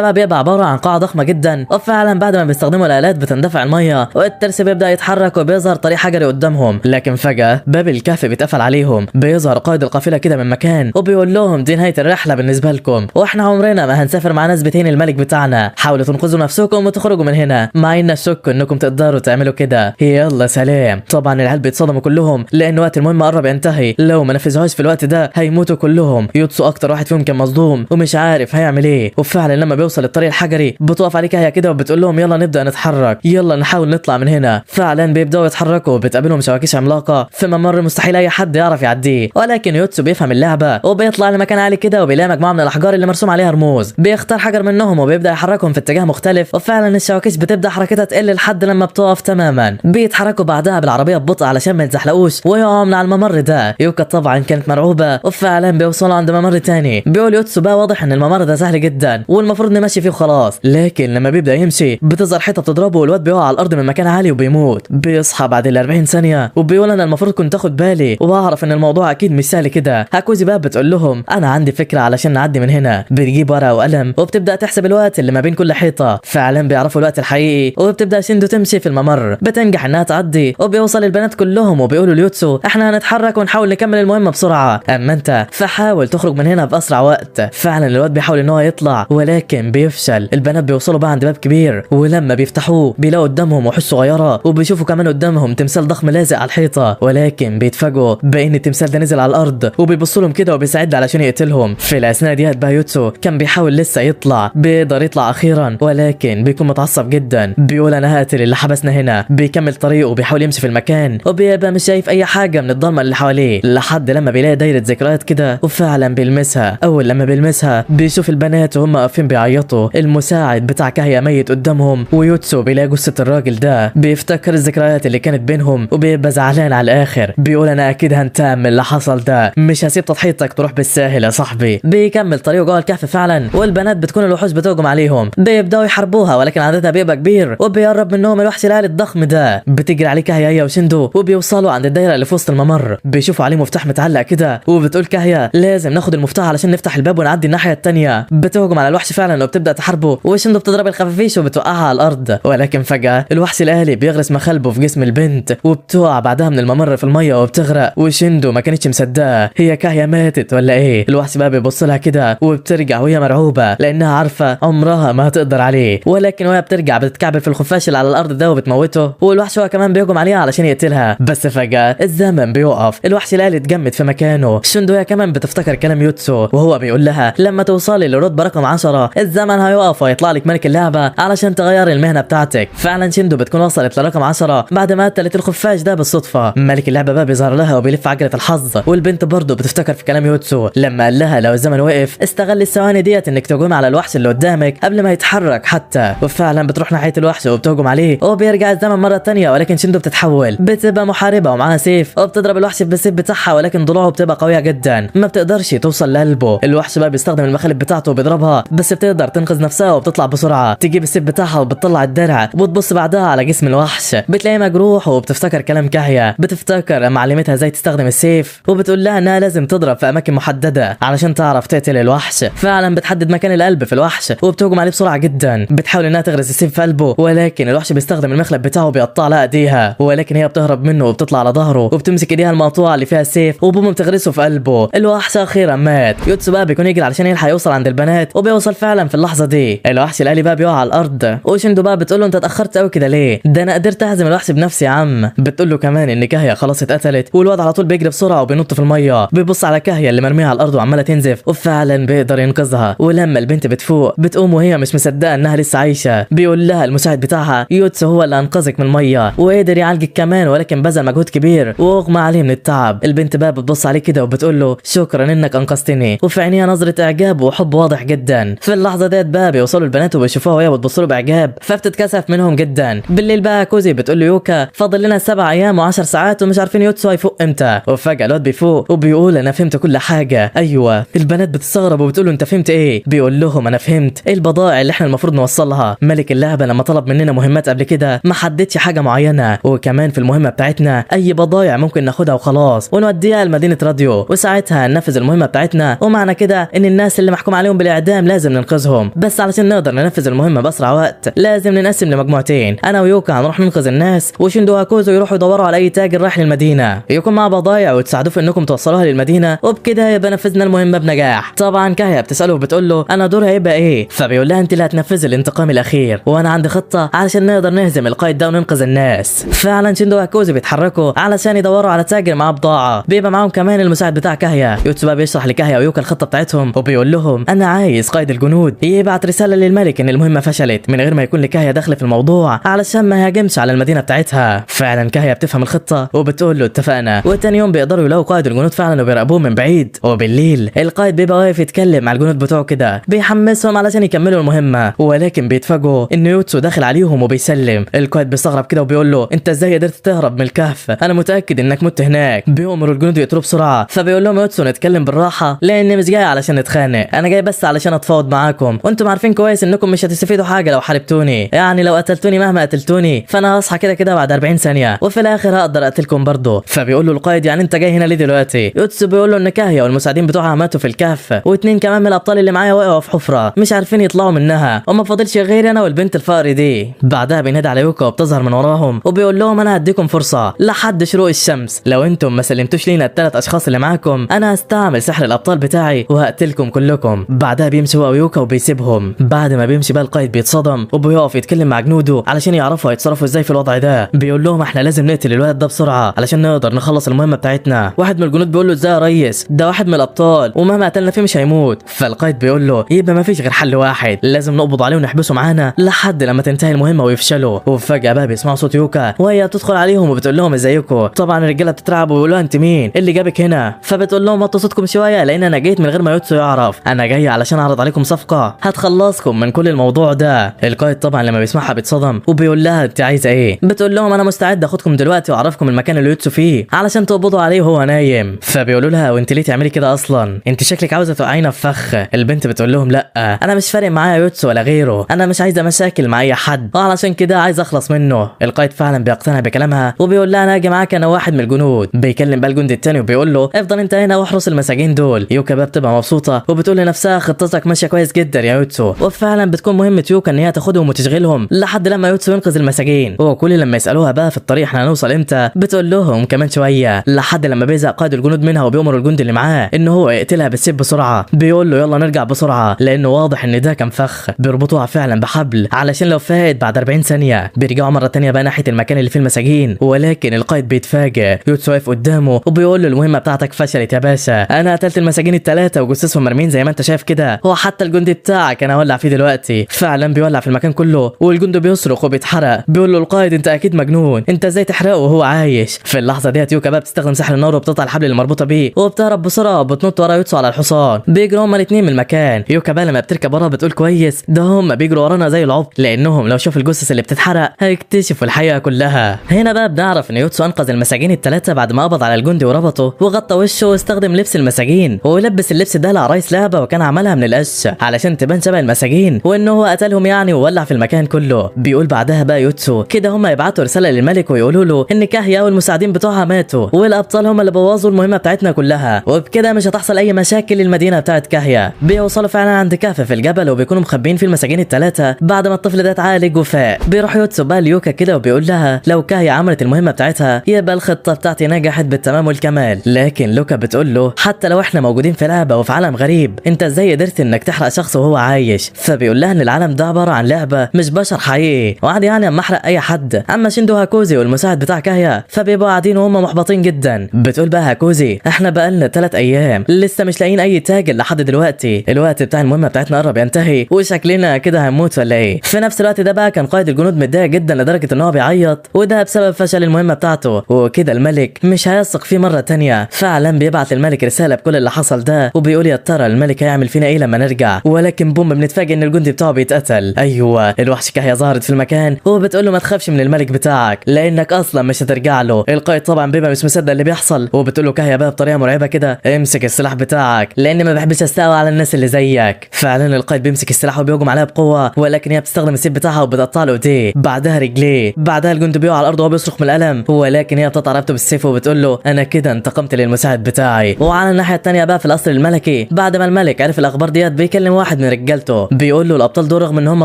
بقى بيبقى عباره عن قاعه ضخمه جدا، وفعلا بعد ما بيستخدموا الآلات بتندفع الميه والترس بيبدا يتحرك وبيظهر طريق حجري قدامهم. لكن فجاه باب الكهف بيتقفل عليهم. بيظهر قائد القافله كده من مكان وبيقول لهم دي نهايه الرحله بالنسبه لكم، واحنا عمرنا ما هنسافر مع ناس بتهين الملك بتاعنا. حاولوا تنقذوا نفسكم وتخرجوا من هنا، مع ان الشك انكم تقدروا تعملوا كده. يلا سلام. طبعا العيال بيتصدموا كلهم لان وقت المهمه قرب ينتهي. لو ما نفذوهاش في الوقت ده هيموتوا كلهم. يوتسو اكتر واحد فيهم كان مصدوم ومش عارف هيعمل ايه. وفعلا لما بيوصل الطريق الحجري بتقف عليه كهيا كده وبتقول لهم يلا نبدا نتحرك، يلا نحاول نطلع من هنا. فعلا بيبداوا يتحركوا. بتقابلهم شواكيش عملاقه في ممر مستحيل اي حد يعرف يعديه، ولكن يوتسو بيفهم اللعبه وبيطلع لمكان عالي كده وبيلاقي مجموعه من الاحجار اللي مرسوم عليها رموز. بيختار حجر منهم وبيبدا يحركهم في اتجاه مختلف. وفعلا الشواكيش بتبدا حركتها تقل لحد لما بتقف تماما. بيتحركوا بعدها بالعربيه ببطء علشان ما يتزحلقوش ويقعوا من على الممر ده. يوكا طبعا كانت مرعوبه. وفعلا بيوصلوا عند ممر تاني. بيقول يوتسو بقى واضح ان الممر ده سهل جدا والمفروض نمشي فيه وخلاص. لكن لما بيبدا يمشي بتظهر حيطه بتضربه والواد بيقع على الارض من مكان عالي وبيموت. بيصحى بعد ال 40 ثانيه وبيقول انا المفروض كنت اخد بالي واعرف ان الموضوع اكيد مش سهل كده. هاكوزي بقى بتقول لهم انا عندي فكره علشان نعدي من هنا. بتجيب ورقه وقلم وبتبدا تحسب الوقت اللي ما بين كل حيطه. فعلا بيعرفوا الوقت الحقيقي وبتبدا شيندو تمشي في الممر. بتنجح انها تعدي وبيوصل البنات كلهم وبيقولوا ليوتسو احنا هنتحرك ونحاول نكمل المهمه بسرعه، اما انت فحاول تخرج من هنا باسرع وقت. فعلا الواد بيحاول ان هو يطلع ولكن بيفشل. البنات بيوصلوا بقى عند باب كبير ولما بيفتحوه بيلاقوا قدامهم وحوش صغيره وبيشوفوا كمان قدامهم تمثال ضخم لازق على الحيطه، ولكن بيتفاجئوا بان التمثال ده نزل على الارض وبيبصوا لهم كده وبيساعد علشان يقتلهم. في الاثناء ديت بقى يوتسو كان بيحاول لسه يطلع. بيقدر يطلع اخيرا ولكن بيكون متعصب جدا. بيقول انا هقتل اللي حبسنا هنا. بيكمل طريقه وبيحاول يمشي في المكان وبيبقى مش شايف اي حاجه من الضلمه اللي حواليه لحد لما بيلاقي دايره ذكريات كده وفعلا بيلمسها. اول لما بيلمسها بيشوف البنات وهم واقفين بيعيطوا. المساعد بتاع كاهيا ميت قدامهم ويوتسو بيلاقي جثه الراجل ده. بيفتكر الذكريات اللي كانت بينهم وبيبقى زعلان على الاخر. بيقول انا اكيد هنتقم من اللي حصل ده، مش هسيب تضحيتك تروح بالساهل يا صاحبي. بيكمل طريقه جوه الكهف فعلا والبنات بتكون الوحوش بتهجم عليهم. بيبداوا يحاربوها ولكن عددها بيبقى كبير وبيقرب منهم الوحش الالي الضخم ده. بتجري عليه كاهيا هي وشيندو وبيوصلوا عند الدايره اللي في وسط الممر. بيشوفوا عليه مفتاح متعلق كده وبتقول كاهيا لازم ناخد المفتاح علشان نفتح الباب ونعدي الناحيه الثانيه. بتهجم على الوحش فعلا وبتبدا تحاربه وشيندو بتضرب الخفافيش وبتوقعها على الارض. ولكن فجاه الوحش الالي بيغرس مخالبه في جسم البنت وبتقع بعدها من الممر في الميه وبتغرق. وشيندو ما كانتش مصدقه هي كاهيا ماتت ولا ايه. الوحش بقى بيبص لها كده وبترجع وهي مرعوبه لانها عارفه عمرها ما هتقدر عليه. ولكن وهي بترجع بتتكعبل في الخفاش اللي على الارض ده وبتموته. والوحش هو كمان بيهجم عليها علشان يقتلها. بس فجاه الزمن بيوقف. الوحش الالي اتجمد في مكانه. شيندو هي كمان بتفتكر كلام يوتسو وهو بيقول لها لما توصلي لرتبه رقم 10 الزمن هيقف ويطلع لك ملك اللعبه علشان تغيري المهنه بتاعتك. فعلا شيندو بتكون وصلت لرقم 10 بعد ما قتلت الخفاش ده بالصدفه. ملك اللعبه بقى بيظهر لها وبيلف عجله الحظ. والبنت برضه بتفتكر في كلام يوتسو لما قال لها لو الزمن وقف استغل الثواني ديت انك تهجم على الوحش اللي قدامك قبل ما يتحرك حتى. وفعلا بتروح ناحيه الوحش وبتهجم عليه وبيرجع الزمن مره ثانيه. ولكن شيندو بتتحول بتبقى محاربه ومعاها سيف وبتضرب الوحش بالسيف بتاعها. ولكن ضلوعه بتبقى قويه جدا ما بتقدرش توصل لقلبه. الوحش بقى بيستخدم المخالب بتاعته وبيضربها بس بتقدر تنقذ نفسها وبتطلع بسرعه. تجيب السيف بتاعها وبتطلع الدرع وبتبص بعدها على جسم الوحش بتلاقيه مجروح وبتفتكر كلام كاهيا. بتفتكر معلمتها ازاي تستخدم السيف وبتقول لها انها لازم تضرب في اماكن محدده علشان تعرف تقتل الوحش. فعلا بتحدد مكان القلب في الوحش وبتهجم عليه بسرعه جدا. بتحاول انها تغرس السيف في قلبه ولكن الوحش بيستخدم المخلب بتاعه وبيقطع لها ايديها. ولكن هي بتهرب منه وبتطلع على ظهره وبتمسك ايديها المقطوعه اللي فيها السيف وبوم بتغرسه في قلبه. الوحش اخيرا مات. يوتسو بقى بيكون يجري علشان يلحق يوصل عند البنات وبيوصل فعلا في اللحظه دي. الوحش الالي بقى بيقع على الارض وشيندو بقى بتقول له انت اتاخرت قوي كده ليه؟ ده انا قدرت اهزم الوحش بنفسي يا عم. بتقول له كمان ان كاهيا خلاص اتقتلت. والواد على طول بيجري بسرعه وبينط في الميه. بيبص على كاهيا اللي مرميه على الارض وعماله تنزف وفعلا بيقدر ينقذها. ولما البنت بتفوق بتقوم وهي مش مصدقه انها لسه عايشه. بيقول لها المساعد بتاعها يوتسو هو اللي انقذك من الميه وقدر يعالجك كمان ولكن بذل مجهود كبير واغمى عليه من التعب. البنت بقى بتبص عليه كده وبتقول له شكرا انك انقذتني وفي عينيها نظره اعجاب وحب واضح جدا. في اللحظه ديت بقى بيوصلوا البنات وبيشوفوها وهي بتبص له باعجاب فبتتكسف منهم جدا. بالليل بقى كوزي بتقول له يوكا فاضل لنا 7 ايام و10 ساعات ومش عارفين يوتسو هيفوق امتى. وفجاه الواد بيفوق وبيقول انا فهمت كل حاجه. ايوه البنات بتستغرب وبتقول له انت فهمت ايه؟ بيقول لهم انا فهمت ايه البضائع اللي احنا المفروض نوصلها. ملك اللعبه لما طلب مننا مهمات قبل كده ما حددش حاجه معينه وكمان في المهمه بتاعتنا اي بضائع ممكن ناخدها وخلاص ونوديها لمدينه راديو وساعتها ساعتها هننفذ المهمه بتاعتنا، ومعنى كده ان الناس اللي محكوم عليهم بالاعدام لازم ننقذهم، بس علشان نقدر ننفذ المهمه باسرع وقت لازم ننقسم لمجموعتين. انا ويوكا هنروح ننقذ الناس، وشيندو وهاكوزو يروحوا يدوروا على اي تاجر رايح للمدينه يكون معاه بضايع وتساعدوه في انكم توصلوها للمدينه، وبكده يبقى نفذنا المهمه بنجاح. طبعا كاهيا بتساله وبتقول له انا دوري هيبقى ايه، فبيقول لها انت اللي هتنفذي الانتقام الاخير، وانا عندي خطه علشان نقدر نهزم القائد ده وننقذ الناس. فعلا شيندو وهاكوزو بيتحركوا علشان يدوروا على تاجر معاه بضاعه، بيبقى معاهم كمان المساعد بتاع كاهيا. يوتسو بقى بيشرح لكاهيا ويوكا الخطه بتاعتهم، وبيقول لهم انا عايز قائد الجنود يبعت رساله للملك ان المهمه فشلت من غير ما يكون لكاهيا دخل في الموضوع علشان ما يهاجمش على المدينه بتاعتها. فعلا كاهيا بتفهم الخطه وبتقول له اتفقنا، وتاني يوم بيقدروا يلاقوا قائد الجنود فعلا وبيراقبوه من بعيد. وبالليل القائد بيبقى واقف يتكلم مع الجنود بتوعه كده بيحمسهم علشان يكملوا المهمه، ولكن بيتفاجئوا ان يوتسو داخل عليهم وبيسلم. القائد بيستغرب كده وبيقول له انت ازاي قدرت تهرب من الكهف، انا متاكد انك مت هناك. بيأمروا الجنود يقتلوه بسرعه، فبيقول لهم يوتسو نتكلم بالراحه لاني مش جاي علشان نتخانق، انا جاي بس علشان اتفاوض معاكم، وانتم عارفين كويس انكم مش هتستفيدوا حاجه لو حاربتوني، يعني لو قتلتوني مهما قتلتوني فانا هصحى كده كده بعد 40 ثانيه وفي الاخر هقدر اقتلكم برضه. فبيقول له القائد يعني انت جاي هنا ليه دلوقتي؟ يوتسو بيقول له ان كاهيا والمساعدين بتوعها ماتوا في الكهف، واثنين كمان من الابطال اللي معايا وقعوا في حفره مش عارفين يطلعوا منها، وما فاضلش غيري انا والبنت الفقر دي. بعدها بينادي على يوكا وبتظهر من وراهم وبيقول لهم انا هديكم فرصه لحد شروق الشمس، لو انتم ما سلمتوش لينا الثلاث اشخاص اللي معاكم انا هستعمل سحر الابطال بتاعي وهقتلكم كلكم. بعدها بيمشي هو ويوكا وبيسيبهم. بعد ما بيمشي بقى القائد بيتصدم وبيقف يتكلم مع جنوده علشان يعرفوا هيتصرفوا ازاي في الوضع ده. بيقول لهم احنا لازم نقتل الولد ده بسرعه علشان نقدر نخلص المهمه بتاعتنا. واحد من الجنود بيقول له ازاي يا ريس، ده واحد من الابطال ومهما قتلنا فيه مش هيموت. فالقائد بيقول له يبقى ما فيش غير حل واحد، لازم نقبض عليه ونحبسه معانا لحد لما تنتهي المهمه ويفشلوا. وفجاه بقى بيسمعوا صوت يوكا وهي بتدخل عليهم وبتقول لهم ازيكم. طبعا الرجاله بتترعب ويقولوا انت مين اللي جابك هنا، فبتقول لهم وطوا صوتكم شويه لان انا جيت من غير ما يوتسو يعرف، انا جاي علشان اعرض عليكم صفقه هتخلصكم من كل الموضوع ده. القائد طبعا لما بيسمعها بيتصدم وبيقول لها انت عايزه ايه؟ بتقول لهم انا مستعد اخدكم دلوقتي واعرفكم المكان اللي يوتسو فيه علشان تقبضوا عليه وهو نايم. فبيقولوا لها وانت ليه تعملي كده اصلا، انت شكلك عاوزه توقعينا في فخ. البنت بتقول لهم لا انا مش فارق معايا يوتسو ولا غيره، انا مش عايزه مشاكل مع اي حد وعلشان كده عايز اخلص منه. القائد فعلا بيقتنع بكلامها وبيقول لها انا هاجي معاك انا واحد من الجنود. بيكلم بقى الجندي التاني وبيقول له افضل انت هنا واحرس المساجين دول. يوكا بقى بتبقى مبسوطه وبتقول لنفسها خطتك ماشيه كويس جدا يا يوتسو، وفعلا بتكون مهمه يوكا ان هي تاخدهم وتشغلهم لحد لما يوتسو ينقذ المساجين. وكل لما يسالوها بقى في الطريق احنا هنوصل امتى بتقول لهم كمان شويه، لحد لما بيزهق قائد الجنود منها وبيأمر الجندي اللي معاه ان هو يقتلها بالسيف بسرعه. بيقول له يلا نرجع بسرعه لانه واضح ان ده كان فخ. بيربطوها فعلا بحبل علشان لو فات بعد 40 ثانيه بيرجعوا مره ثانيه بقى ناحيه المكان اللي فيه المساجين، ولكن القائد بيتفاجئ. يوتسو واقف قدامه وبيقول له المهمه بتاعتك فشلت يا باشا، انا قتلت المساجين الثلاثه وجثثهم مرمين زي ما انت شايف كده، هو حتى الجندي بتاعك انا هولع فيه دلوقتي. فعلا بيولع في المكان كله والجندي بيصرخ وبيتحرق. بيقول له القائد انت اكيد مجنون، انت ازاي تحرقه وهو عايش؟ في اللحظه ديت يوكا بقى بتستخدم سحر النار وبتقطع الحبل اللي مربوطه بيه وبتهرب بسرعه وبتنط ورا يوتسو على الحصان. بيجروا هما الاثنين من المكان. يوكا بقى لما بتركب ورا بتقول كويس ده هما بيجروا ورانا زي العبط، لانهم لو شافوا الجثث اللي بتتحرق هيكتشفوا الحقيقه كلها. هنا بقى بنعرف ان يوتسو انقذ المساجين الثلاثه بعد ما قبض على الجندي وربطه وغطى وشه واستخدم لبس المساجين، ولبس اللبس ده لعرايس لعبه وكان عملها من القش علشان تبان شبه المساجين وان هو قتلهم يعني وولع في المكان كله. بيقول بعدها بقى يوتسو كده هما يبعتوا رساله للملك ويقولوا له ان كاهيا والمساعدين بتوعها ماتوا والابطال هما اللي بوظوا المهمه بتاعتنا كلها، وبكده مش هتحصل اي مشاكل للمدينه بتاعت كاهيا. بيوصلوا فعلا عند كهف في الجبل وبيكونوا مخبيين فيه المساجين الثلاثه بعد ما الطفل ده اتعالج وفاق. بيروح يوتسو بقى ليوكا كده وبيقول لها لو كاهيا عملت المهمه بتاعتها يبقى الخطه بتاعتي نجحت بالتمام والكمال، لكن لوكا بتقول له حتى لو احنا موجودين في لعبه وفي عالم غريب انت ازاي قدرت انك تحرق شخص وهو عايش؟ فبيقول لها ان العالم ده عباره عن لعبه مش بشر حقيقي، وعادي يعني اما احرق اي حد. اما شيندو هاكوزي والمساعد بتاع كاهيا فبيبقوا قاعدين وهم محبطين جدا. بتقول بقى هاكوزي احنا بقالنا 3 ايام لسه مش لاقيين اي تاجر لحد دلوقتي، الوقت بتاع المهمه بتاعتنا قرب ينتهي وشكلنا كده هنموت ولا ايه؟ في نفس الوقت ده بقى كان قائد الجنود متضايق جدا لدرجه ان هو بيعيط، وده بسبب فشل المهمه بتاعته، وكده الملك مش هيثق فيه مره تانية. فعلا بيبعت الملك رساله بكل اللي حصل ده وبيقول يا ترى الملك هيعمل فينا ايه لما نرجع، ولكن بوم بنتفاجئ ان الجندي بتاعه بيتقتل. ايوه الوحش كاهيا ظهرت في المكان وبتقول له ما تخافش من الملك بتاعك لانك اصلا مش هترجع له. القائد طبعا بيبقى مش مصدق اللي بيحصل وبتقول له كاهيا بقى بطريقه مرعبه كده امسك السلاح بتاعك لان ما بحبش استقوى على الناس اللي زيك. فعلا القائد بيمسك السلاح وبيهجم عليها بقوه، ولكن هي بتستخدم السيف بتاعها وبتقطع له ايديه بعدها رجليه. بعدها الجندي بيقع على الارض وهو بيصرخ من الالم، ولكن هي بتقطع رقبته بالسيف وبتقول له انا كده انتقمت للمساعد بتاعك. بتاعي. وعلى الناحيه الثانيه بقى في القصر الملكي، بعد ما الملك عرف الاخبار ديت بيكلم واحد من رجالته بيقول له الابطال دول رغم ان هم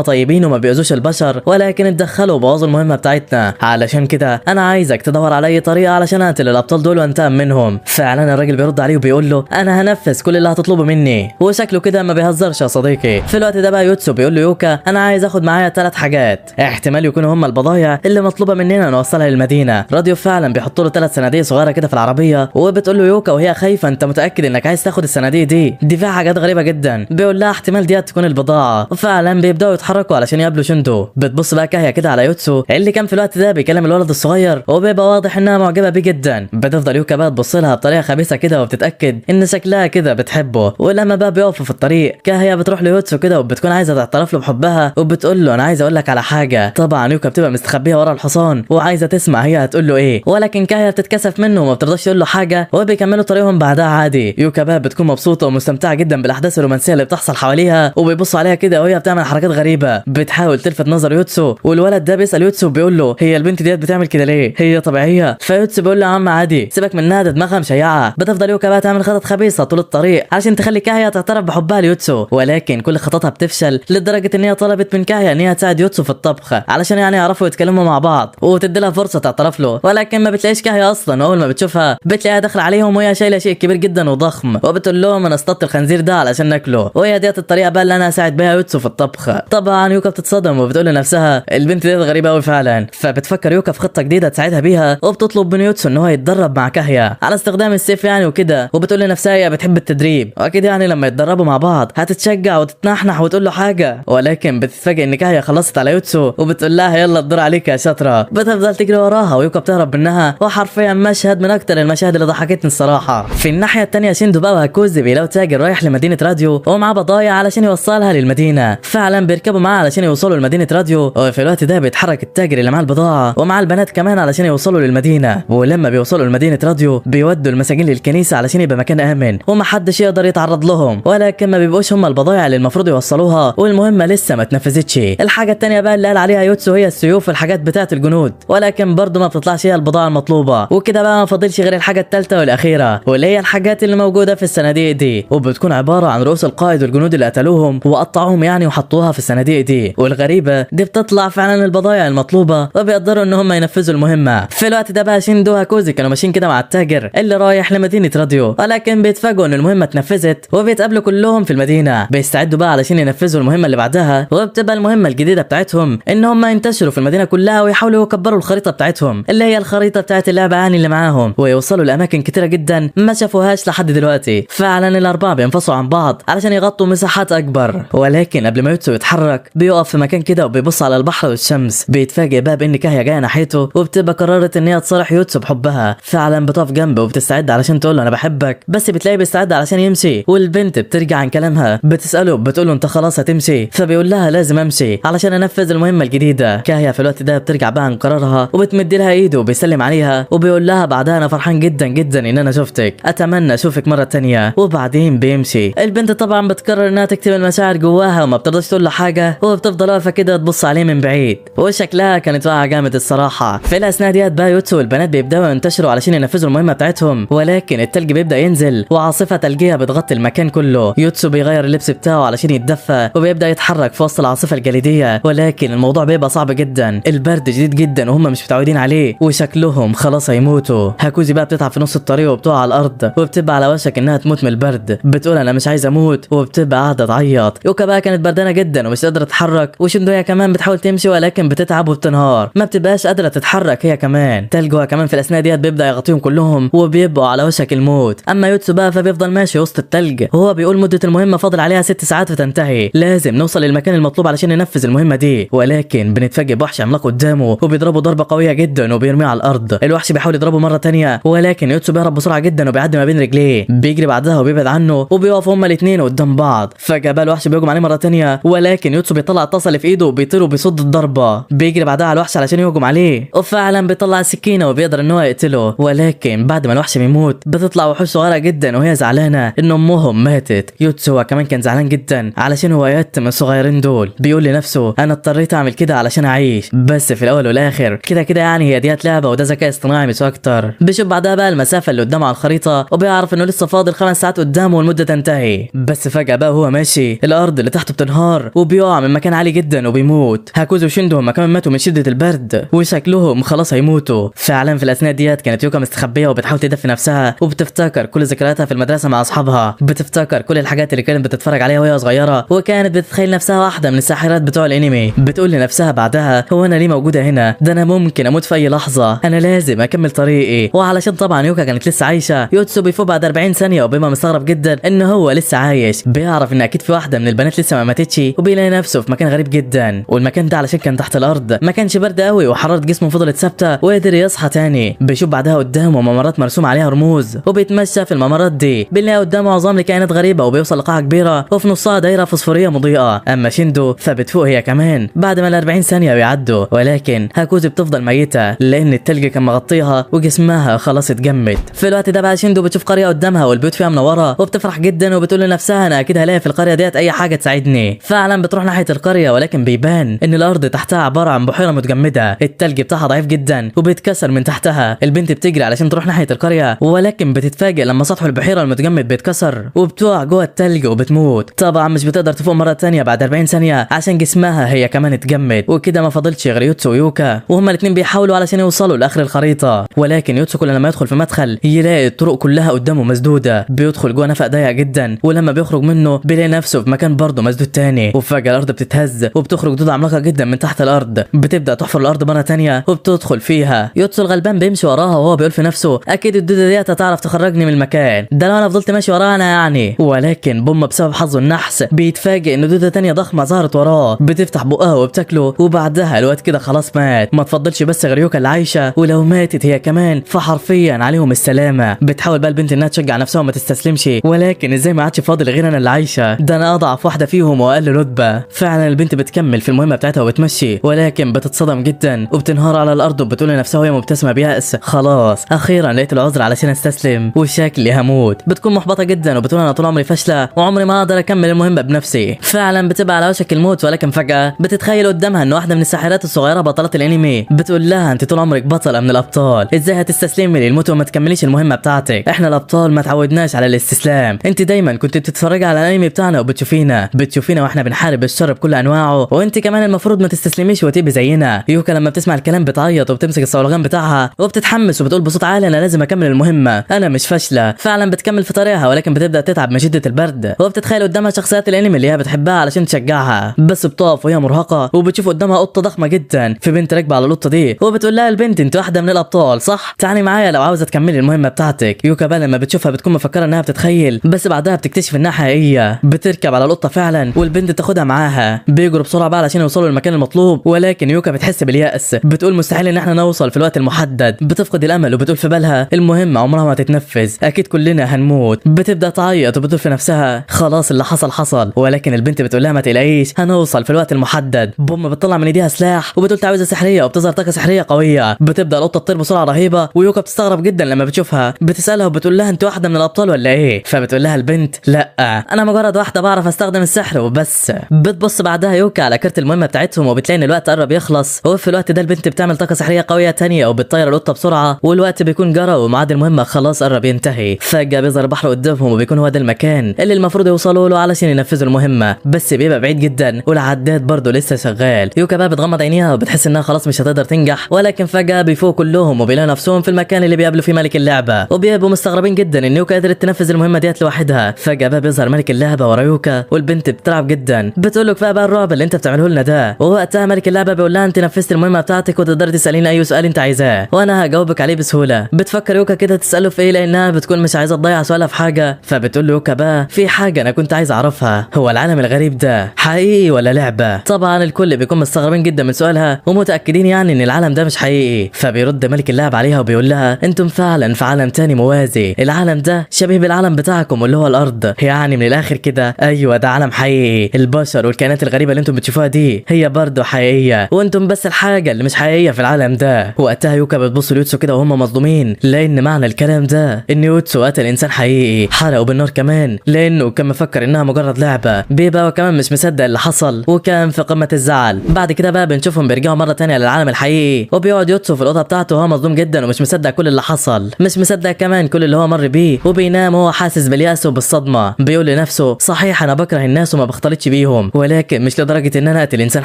طيبين وما بيؤذوش البشر ولكن اتدخلوا وبوظوا المهمه بتاعتنا، علشان كده انا عايزك تدور على اي طريقه علشان اقتل الابطال دول وانتقم منهم. فعلا الراجل بيرد عليه وبيقول له انا هنفذ كل اللي هتطلبه مني، وشكله كده ما بيهزرش يا صديقي. في الوقت ده بقى يوتسو بيقول له يوكا انا عايز اخد معايا 3 حاجات احتمال يكونوا هم البضايع اللي مطلوبه مننا نوصلها للمدينه. راديو فعلا بيحط له 3 صناديق صغيره كده في العربيه، وبتقول له يوكا وهي خايفه انت متاكد انك عايز تاخد الصناديق دي فيها حاجات غريبه جدا. بيقول لها احتمال دي تكون البضاعه. وفعلا بيبداوا يتحركوا علشان يقابلوا شندو. بتبص بقى كاهيا كده على يوتسو اللي كان في الوقت ده بيكلم الولد الصغير وبيبقى واضح انها معجبه بيه جدا. بتفضل يوكا بقى تبص لها بطريقه خبيثه كده وبتتاكد ان شكلها كده بتحبه. ولما بقى بيقفوا في الطريق كاهيا بتروح ليوتسو كده وبتكون عايزه تعترف له بحبها وبتقول له انا عايزه اقول لك على حاجه. طبعا يوكا بتبقى مستخبيه ورا الحصان وعايزه تسمع هي هتقول له ايه، ولكن كاهيا بتتكسف منه وما بترضاش تقول له حاجه وبيكملوا طريقهم بعدها عادي. يوكا بقى بتكون مبسوطه ومستمتعه جدا بالاحداث الرومانسيه اللي بتحصل حواليها وبيبصوا عليها كده وهي بتعمل حركات غريبه بتحاول تلفت نظر يوتسو. والولد ده بيسال يوتسو بيقول له هي البنت ديت بتعمل كده ليه، هي طبيعيه؟ فيوتسو بيقول له يا عم عادي سيبك منها ده دماغها مشيعه. بتفضل يوكا بقى تعمل خطط خبيثه طول الطريق عشان تخلي كاهيا تعترف بحبها ليوتسو، ولكن كل خططها بتفشل لدرجه ان هي طلبت من كاهيا ان هي تساعد يوتسو في الطبخ علشان يعني يعرفوا يتكلموا مع بعض وتدي لها فرصه تعترف له. ولكن ما بتلاقيش كاهيا اصلا، واول ما بتشوفها بتلاقيها داخله عليهم وهي شايله شيء كبير جدا وضخم وبتقول لهم انا اصطدت الخنزير ده علشان ناكله، وهي ديت الطريقه بقى اللي انا هساعد بيها يوتسو في الطبخ. طبعا يوكا بتتصدم وبتقول لنفسها البنت ديت غريبه قوي فعلا. فبتفكر يوكا في خطه جديده تساعدها بيها وبتطلب من يوتسو ان هو يتدرب مع كاهيا على استخدام السيف يعني وكده. وبتقول لنفسها هي بتحب التدريب واكيد يعني لما يتدربوا مع بعض هتتشجع وتتنحنح وتقول له حاجه. ولكن بتتفاجئ ان كاهيا خلصت على يوتسو وبتقول لها يلا الدور عليك يا شاطره. بتفضل تجري وراها ويوكا بتهرب منها، وحرفيا مشهد من اكتر المشاهد اللي ضحكتني الصراحه. في الناحيه الثانيه شيندو بقى وهاكوزي بيلاقوا تاجر رايح لمدينه راديو ومعاه بضايع علشان يوصلها للمدينه. فعلا بيركبوا معاه علشان يوصلوا لمدينه راديو، وفي الوقت ده بيتحرك التاجر اللي معاه البضاعه ومعاه البنات كمان علشان يوصلوا للمدينه. ولما بيوصلوا لمدينه راديو بيودوا المساجين للكنيسه علشان يبقى مكان امن ومحدش يقدر يتعرض لهم، ولكن ما بيبقوش هم البضايع اللي المفروض يوصلوها والمهمه لسه ما اتنفذتش. الحاجه الثانيه بقى اللي قال عليها يوتسو هي السيوف والحاجات بتاعه الجنود، ولكن برضه ما بتطلعش هي البضاعه المطلوبه. وكده بقى ما فاضلش غير الحاجه الثالثه والاخيره واللي هي الحاجات اللي موجوده في الصناديق دي، وبتكون عباره عن رؤوس القائد والجنود اللي قتلوهم وقطعوهم يعني وحطوها في الصناديق دي. والغريبه دي بتطلع فعلا البضايع المطلوبه وبيقدروا ان هم ينفذوا المهمه. في الوقت ده بقى شيندو وهاكوزي كانوا ماشيين كده مع التاجر اللي رايح لمدينه راديو، ولكن بيتفاجئوا ان المهمه اتنفذت وبيتقابلوا كلهم في المدينه. بيستعدوا بقى علشان ينفذوا المهمه اللي بعدها، وبتبقى المهمه الجديده بتاعتهم ان هم ينتشروا في المدينه كلها ويحاولوا يكبروا الخريطه بتاعتهم اللي هي الخريطه بتاعت اللعبه يعني اللي معاهم، ويوصلوا لاماكن كتيره جدا ما شافوهاش لحد دلوقتي. فعلا الاربعه بينفصلوا عن بعض علشان يغطوا مساحات اكبر، ولكن قبل ما يوتسو يتحرك بيقف في مكان كده وبيبص على البحر والشمس. بيتفاجئ بقى بان كاهيا جايه ناحيته وبتبقى قررت ان هي تصارح يوتسو بحبها. فعلا بتقف جنبه وبتستعد علشان تقول له انا بحبك، بس بتلاقيه بيستعد علشان يمشي والبنت بترجع عن كلامها. بتساله بتقول له انت خلاص هتمشي؟ فبيقول لها لازم امشي علشان انفذ المهمه الجديده. كاهيا في الوقت ده بترجع بقى عن قرارها وبتمد لها ايده وبيسلم عليها وبيقول لها بعدها انا فرحان جدا جدا ان انا شفتك، اتمنى اشوفك مره تانية. وبعدين بيمشي. البنت طبعا بتقرر انها تكتب المشاعر جواها وما بترضاش تقول له حاجه، وبتفضل واقفه كده تبص عليه من بعيد وشكلها كانت واقعه جامد الصراحه. في الاثناء ديت بقى يوتسو والبنات بيبداوا ينتشروا علشان ينفذوا المهمه بتاعتهم، ولكن التلج بيبدا ينزل وعاصفه ثلجيه بتغطي المكان كله. يوتسو بيغير اللبس بتاعه علشان يتدفى وبيبدا يتحرك في وسط العاصفه الجليديه، ولكن الموضوع بيبقى صعب جدا. البرد جديد جدا وهم مش متعودين عليه وشكلهم خلاص هيموتوا. هاكوزي بقى بتتعب في نص الطريق وبتقع على الارض وبتبقى على وشك انها تموت من البرد. بتقول انا مش عايزه اموت وبتبقى قاعده تعيط. يوكا بقى كانت بردانه جدا ومش قادره تتحرك، وشندو هي كمان بتحاول تمشي ولكن بتتعب وبتنهار، ما بتبقاش قادره تتحرك هي كمان. تلجوا كمان في الاثناء ديت بيبدا يغطيهم كلهم وبيبقوا على وشك الموت. اما يوتسو بقى فبيفضل ماشي وسط التلج وهو بيقول مده المهمه فاضل عليها 6 ساعات وتنتهي، لازم نوصل للمكان المطلوب علشان ننفذ المهمه دي. ولكن بنتفاجئ بوحش عملاق قدامه وبيضربه ضربه قويه جدا وبيرميه على الارض. الوحش بيحاول يضربه مره تانية ولكن يوتسو بيهرب بسرعه جدا وبيعدي ما بين رجليه، بيجري بعدها وبيبعد عنه وبيقفوا هما الاثنين قدام بعض. فجاه بقى الوحش بيهجم عليه مره تانية ولكن يوتسو بيطلع الطاسه اللي في ايده وبيطير وبيصد الضربه. بيجري بعدها على الوحش علشان يهجم عليه وفعلا بيطلع السكينه وبيقدر ان هو يقتله. ولكن بعد ما الوحش بيموت بتطلع وحوش صغيره جدا وهي زعلانه ان امهم ماتت. يوتسو كمان كان زعلان جدا علشان هو يتم الصغيرين دول. بيقول لنفسه انا اضطريت اعمل كده علشان اعيش، بس في الاول والاخر كده كده يعني هي ديت لعبه وده ذكاء اصطناعي مش اكتر. بيشوف بعدها بقى المسافه اللي قدامه على الخريطه الخريطه وبيعرف انه لسه فاضل 5 ساعات قدامه والمده تنتهي. بس فجاه بقى وهو ماشي الارض اللي تحته بتنهار وبيقع من مكان عالي جدا وبيموت. هاكوزو وشيندو هما كمان ماتوا من شده البرد وشكلهم خلاص هيموتوا. فعلا في الاثناء ديت كانت يوكا مستخبيه وبتحاول تدفي نفسها وبتفتكر كل ذكرياتها في المدرسه مع اصحابها، بتفتكر كل الحاجات اللي كانت بتتفرج عليها وهي صغيره وكانت بتتخيل نفسها واحده من الساحرات بتوع الانمي. بتقول لنفسها بعدها هو انا ليه موجوده هنا؟ ده انا ممكن اموت في اي لحظه، انا لازم اكمل طريقي. وعلشان طبعا يوكا كانت لسه عايشه، يوتسو بيفوق بعد 40 ثانيه وبيبقى مستغرب جدا ان هو لسه عايش. بيعرف ان اكيد في واحده من البنات لسه ما ماتتش وبيلاقي نفسه في مكان غريب جدا، والمكان ده علشان كان تحت الارض ما كانش برد قوي وحراره جسمه فضلت ثابته وقدر يصحى تاني. بيشوف بعدها قدامه ممرات مرسوم عليها رموز وبيتمشى في الممرات دي، بيلاقي قدامه عظام لكائنات غريبه وبيوصل لقاعه كبيره وفي نصها دايره فوسفوريه مضيئه. اما شيندو فبتفوق هي كمان بعد ما ال 40 ثانيه بيعدوا، ولكن هاكوزو بتفضل ميته لان التلج كان مغطيها وجسمها خلاص اتجمد. في الوقت ده بقى شيندو بتشوف قريه قدامها والبيوت فيها منوره وبتفرح جدا وبتقول لنفسها انا اكيد هلاقي في القريه ديت اي حاجه تساعدني. فعلا بتروح ناحيه القريه ولكن بيبان ان الارض تحتها عباره عن بحيره متجمده، التلج بتاعها ضعيف جدا وبيتكسر من تحتها. البنت بتجري علشان تروح ناحيه القريه ولكن بتتفاجئ لما سطح البحيره المتجمد بيتكسر وبتقع جوه التلج وبتموت. طبعا مش بتقدر تفوق مره ثانيه بعد 40 ثانيه عشان جسمها هي كمان اتجمد. وكده ما فاضلش غير يوتسو ويوكا وهما الاثنين بيحاولوا علشان يوصلوا لاخر الخريطه، ولكن يوتسو كل لما يدخل في مدخل يلاقي الطرق كلها قدامه مسدوده. بيدخل جوه نفق ضيق جدا ولما بيخرج منه بيلاقي نفسه في مكان برضه مسدود تاني. وفجاه الارض بتتهز وبتخرج دودة عملاقه جدا من تحت الارض، بتبدا تحفر الارض مره ثانيه وبتدخل فيها. يوتسو الغلبان بيمشي وراها وهو بيقول في نفسه اكيد الدودة ديت هتعرف تخرجني من المكان ده لو انا فضلت ماشي وراها انا يعني. ولكن بوم بسبب حظه النحس بيتفاجئ ان دودة تانية ضخمه ظهرت وراه، بتفتح بقها وبتاكله وبعدها الواد كده خلاص مات. ما تفضلش بس غير يوكا اللي عايشه، ولو ماتت هي كمان فحرفيا عليهم السلامه. بتحاول بقى البنت انها تشجع نفسها وما تستسلمش، ولكن ازاي ما عادش فاضل غير انا اللي عايشه؟ ده انا اضعف واحده فيهم واقل رتبه. فعلا البنت بتكمل في المهمه بتاعتها وبتمشي ولكن بتتصدم جدا وبتنهار على الارض وبتقول لنفسها وهي مبتسمه بيأس خلاص اخيرا لقيت العذر علشان استسلم وشكلي هموت. بتكون محبطه جدا وبتقول انا طول عمري فاشله وعمري ما اقدر اكمل المهمه بنفسي. فعلا بتبقى على وشك الموت ولكن فجاه بتتخيل قدامها ان واحده من الساحرات الصغيره بطلات الانمي بتقول لها انت طول عمرك بطله من الابطال، ازاي هتستسلمي للموت وما تكمليش المهمه بتاعتك؟ احنا الابطال ما تعودناش على الاستسلام، انت دايما كنت بتتفرجي على الانمي بتاعنا وبتشوفينا واحنا بنحارب الشر بكل انواعه، وانت كمان المفروض ما تستسلميش وتبقي زينا. يوكا لما بتسمع الكلام بتعيط وبتمسك الصولجان بتاعها وبتتحمس وبتقول بصوت عالي انا لازم اكمل المهمه، انا مش فاشله. فعلا بتكمل في طريقها ولكن بتبدا تتعب من شده البرد وبتتخيل قدامها شخصيات الانمي اللي هي بتحبها علشان تشجعها، بس بتقف وهي مرهقه وبتشوف قدامها قطه ضخمه جدا. في بنت راكبه على القطه دي وبتقول لها البنت انت واحده من الابطال صح؟ تعالي معايا لو عاوزه تكملي المهمه بتاعتك. يوكا بقى لما بتشوفها بتكون مفكره انها بتتخيل، بس بعدها بتكتشف انها حقيقيه. بتركب على القطه فعلا والبنت تاخدها معاها، بيجروا بسرعه بقى علشان يوصلوا للمكان المطلوب، ولكن يوكا بتحس باليأس، بتقول مستحيل ان احنا نوصل في الوقت المحدد. بتفقد الامل وبتقول في بالها المهمه عمرها ما تتنفذ، اكيد كلنا هنموت. بتبدا تعيط وبتقول في نفسها خلاص اللي حصل حصل، ولكن البنت بتقول لها ما تقلقيش هنوصل في الوقت المحدد. بوم بتطلع من ايديها سلاح وبتقول تعويذه سحريه وبتظهر طاقه سحريه قويه. بتبدا القطه تطير بسرعه رهيبه ويوكا بتستغرب جدا لما بتشوفها، بتسالها وبتقول لها انت واحده من الابطال ولا ايه؟ فبتقول لها البنت لا انا مجرد واحده بعرف استخدم السحر وبس. بتبص بعدها يوكا على كارت المهمه بتاعتهم وبتلاقي ان الوقت قرب يخلص، وفي الوقت ده البنت بتعمل طاقه سحريه قويه تانية وبتطير القطه بسرعه، والوقت بيكون جرى وميعاد المهمه خلاص قرب ينتهي. فجاه بيظهر البحر قدامهم وبيكون هو ده المكان اللي المفروض يوصلوا له علشان ينفذوا المهمه، بس بيبقى بعيد جدا والعداد برضه لسه شغال. يوكا بقى بتغمض عينيها وبتحس انها خلاص مش هتقدر تنجح، ولكن فجاه بيفوق كلهم وبيلاقوا نفسهم في المكان اللي بيقابلوا فيه ملك اللعبه، وبيبقوا مستغربين جدا ان يوكا قدرت تنفذ المهمه ديت لوحدها. فجاه بقى بيظهر ملك اللعبه ورا يوكا والبنت بتترعب جدا، بتقول له كفايه بقى الرعب اللي انت بتعمله لنا ده. ووقتها ملك اللعبه بيقول لها انت نفذت المهمه بتاعتك وتقدري تساليني اي سؤال انت عايزاه وانا هجاوبك عليه بسهوله. بتفكر يوكا كده تساله في ايه لانها بتكون مش عايزه تضيع سؤالها في حاجه، فبتقول له يوكا بقى في حاجه انا كنت عايز اعرفها، هو العالم الغريب ده حقيقي ولا لعبه؟ طبعا الكل بيكون مستغربين جدا من سؤالها ومتاكدين يعني ان العالم ده مش حقيقي. فبيرد ملك اللعب عليها وبيقول لها انتم فعلا في عالم تاني موازي، العالم ده شبيه بالعالم بتاعكم اللي هو الارض، يعني من الاخر كده ايوه ده عالم حقيقي، البشر والكائنات الغريبه اللي انتم بتشوفوها دي هي برضه حقيقيه وانتم بس الحاجه اللي مش حقيقيه في العالم ده. وقتها يوكا بتبص ليوتسو كده وهم مصدومين لان معنى الكلام ده ان يوتسو قتل انسان حقيقي حرقه بالنار كمان لانه كان مفكر انها مجرد لعبه. بيبقى وكمان مش مصدق اللي حصل وكان في قمه الزعل. بعد كده بقى بنشوفهم بيرجعوا مره تانية للعالم الحقيقي وبيقعد يوتسو في الاوضه بتاعته وهو مصدوم جدا ومش مصدق كل اللي حصل، مش مصدق كمان كل اللي هو مر بيه، وبينام وهو حاسس باليأس وبالصدمة. بيقول لنفسه صحيح انا بكره الناس وما بختلطش بيهم، ولكن مش لدرجة ان انا اقتل انسان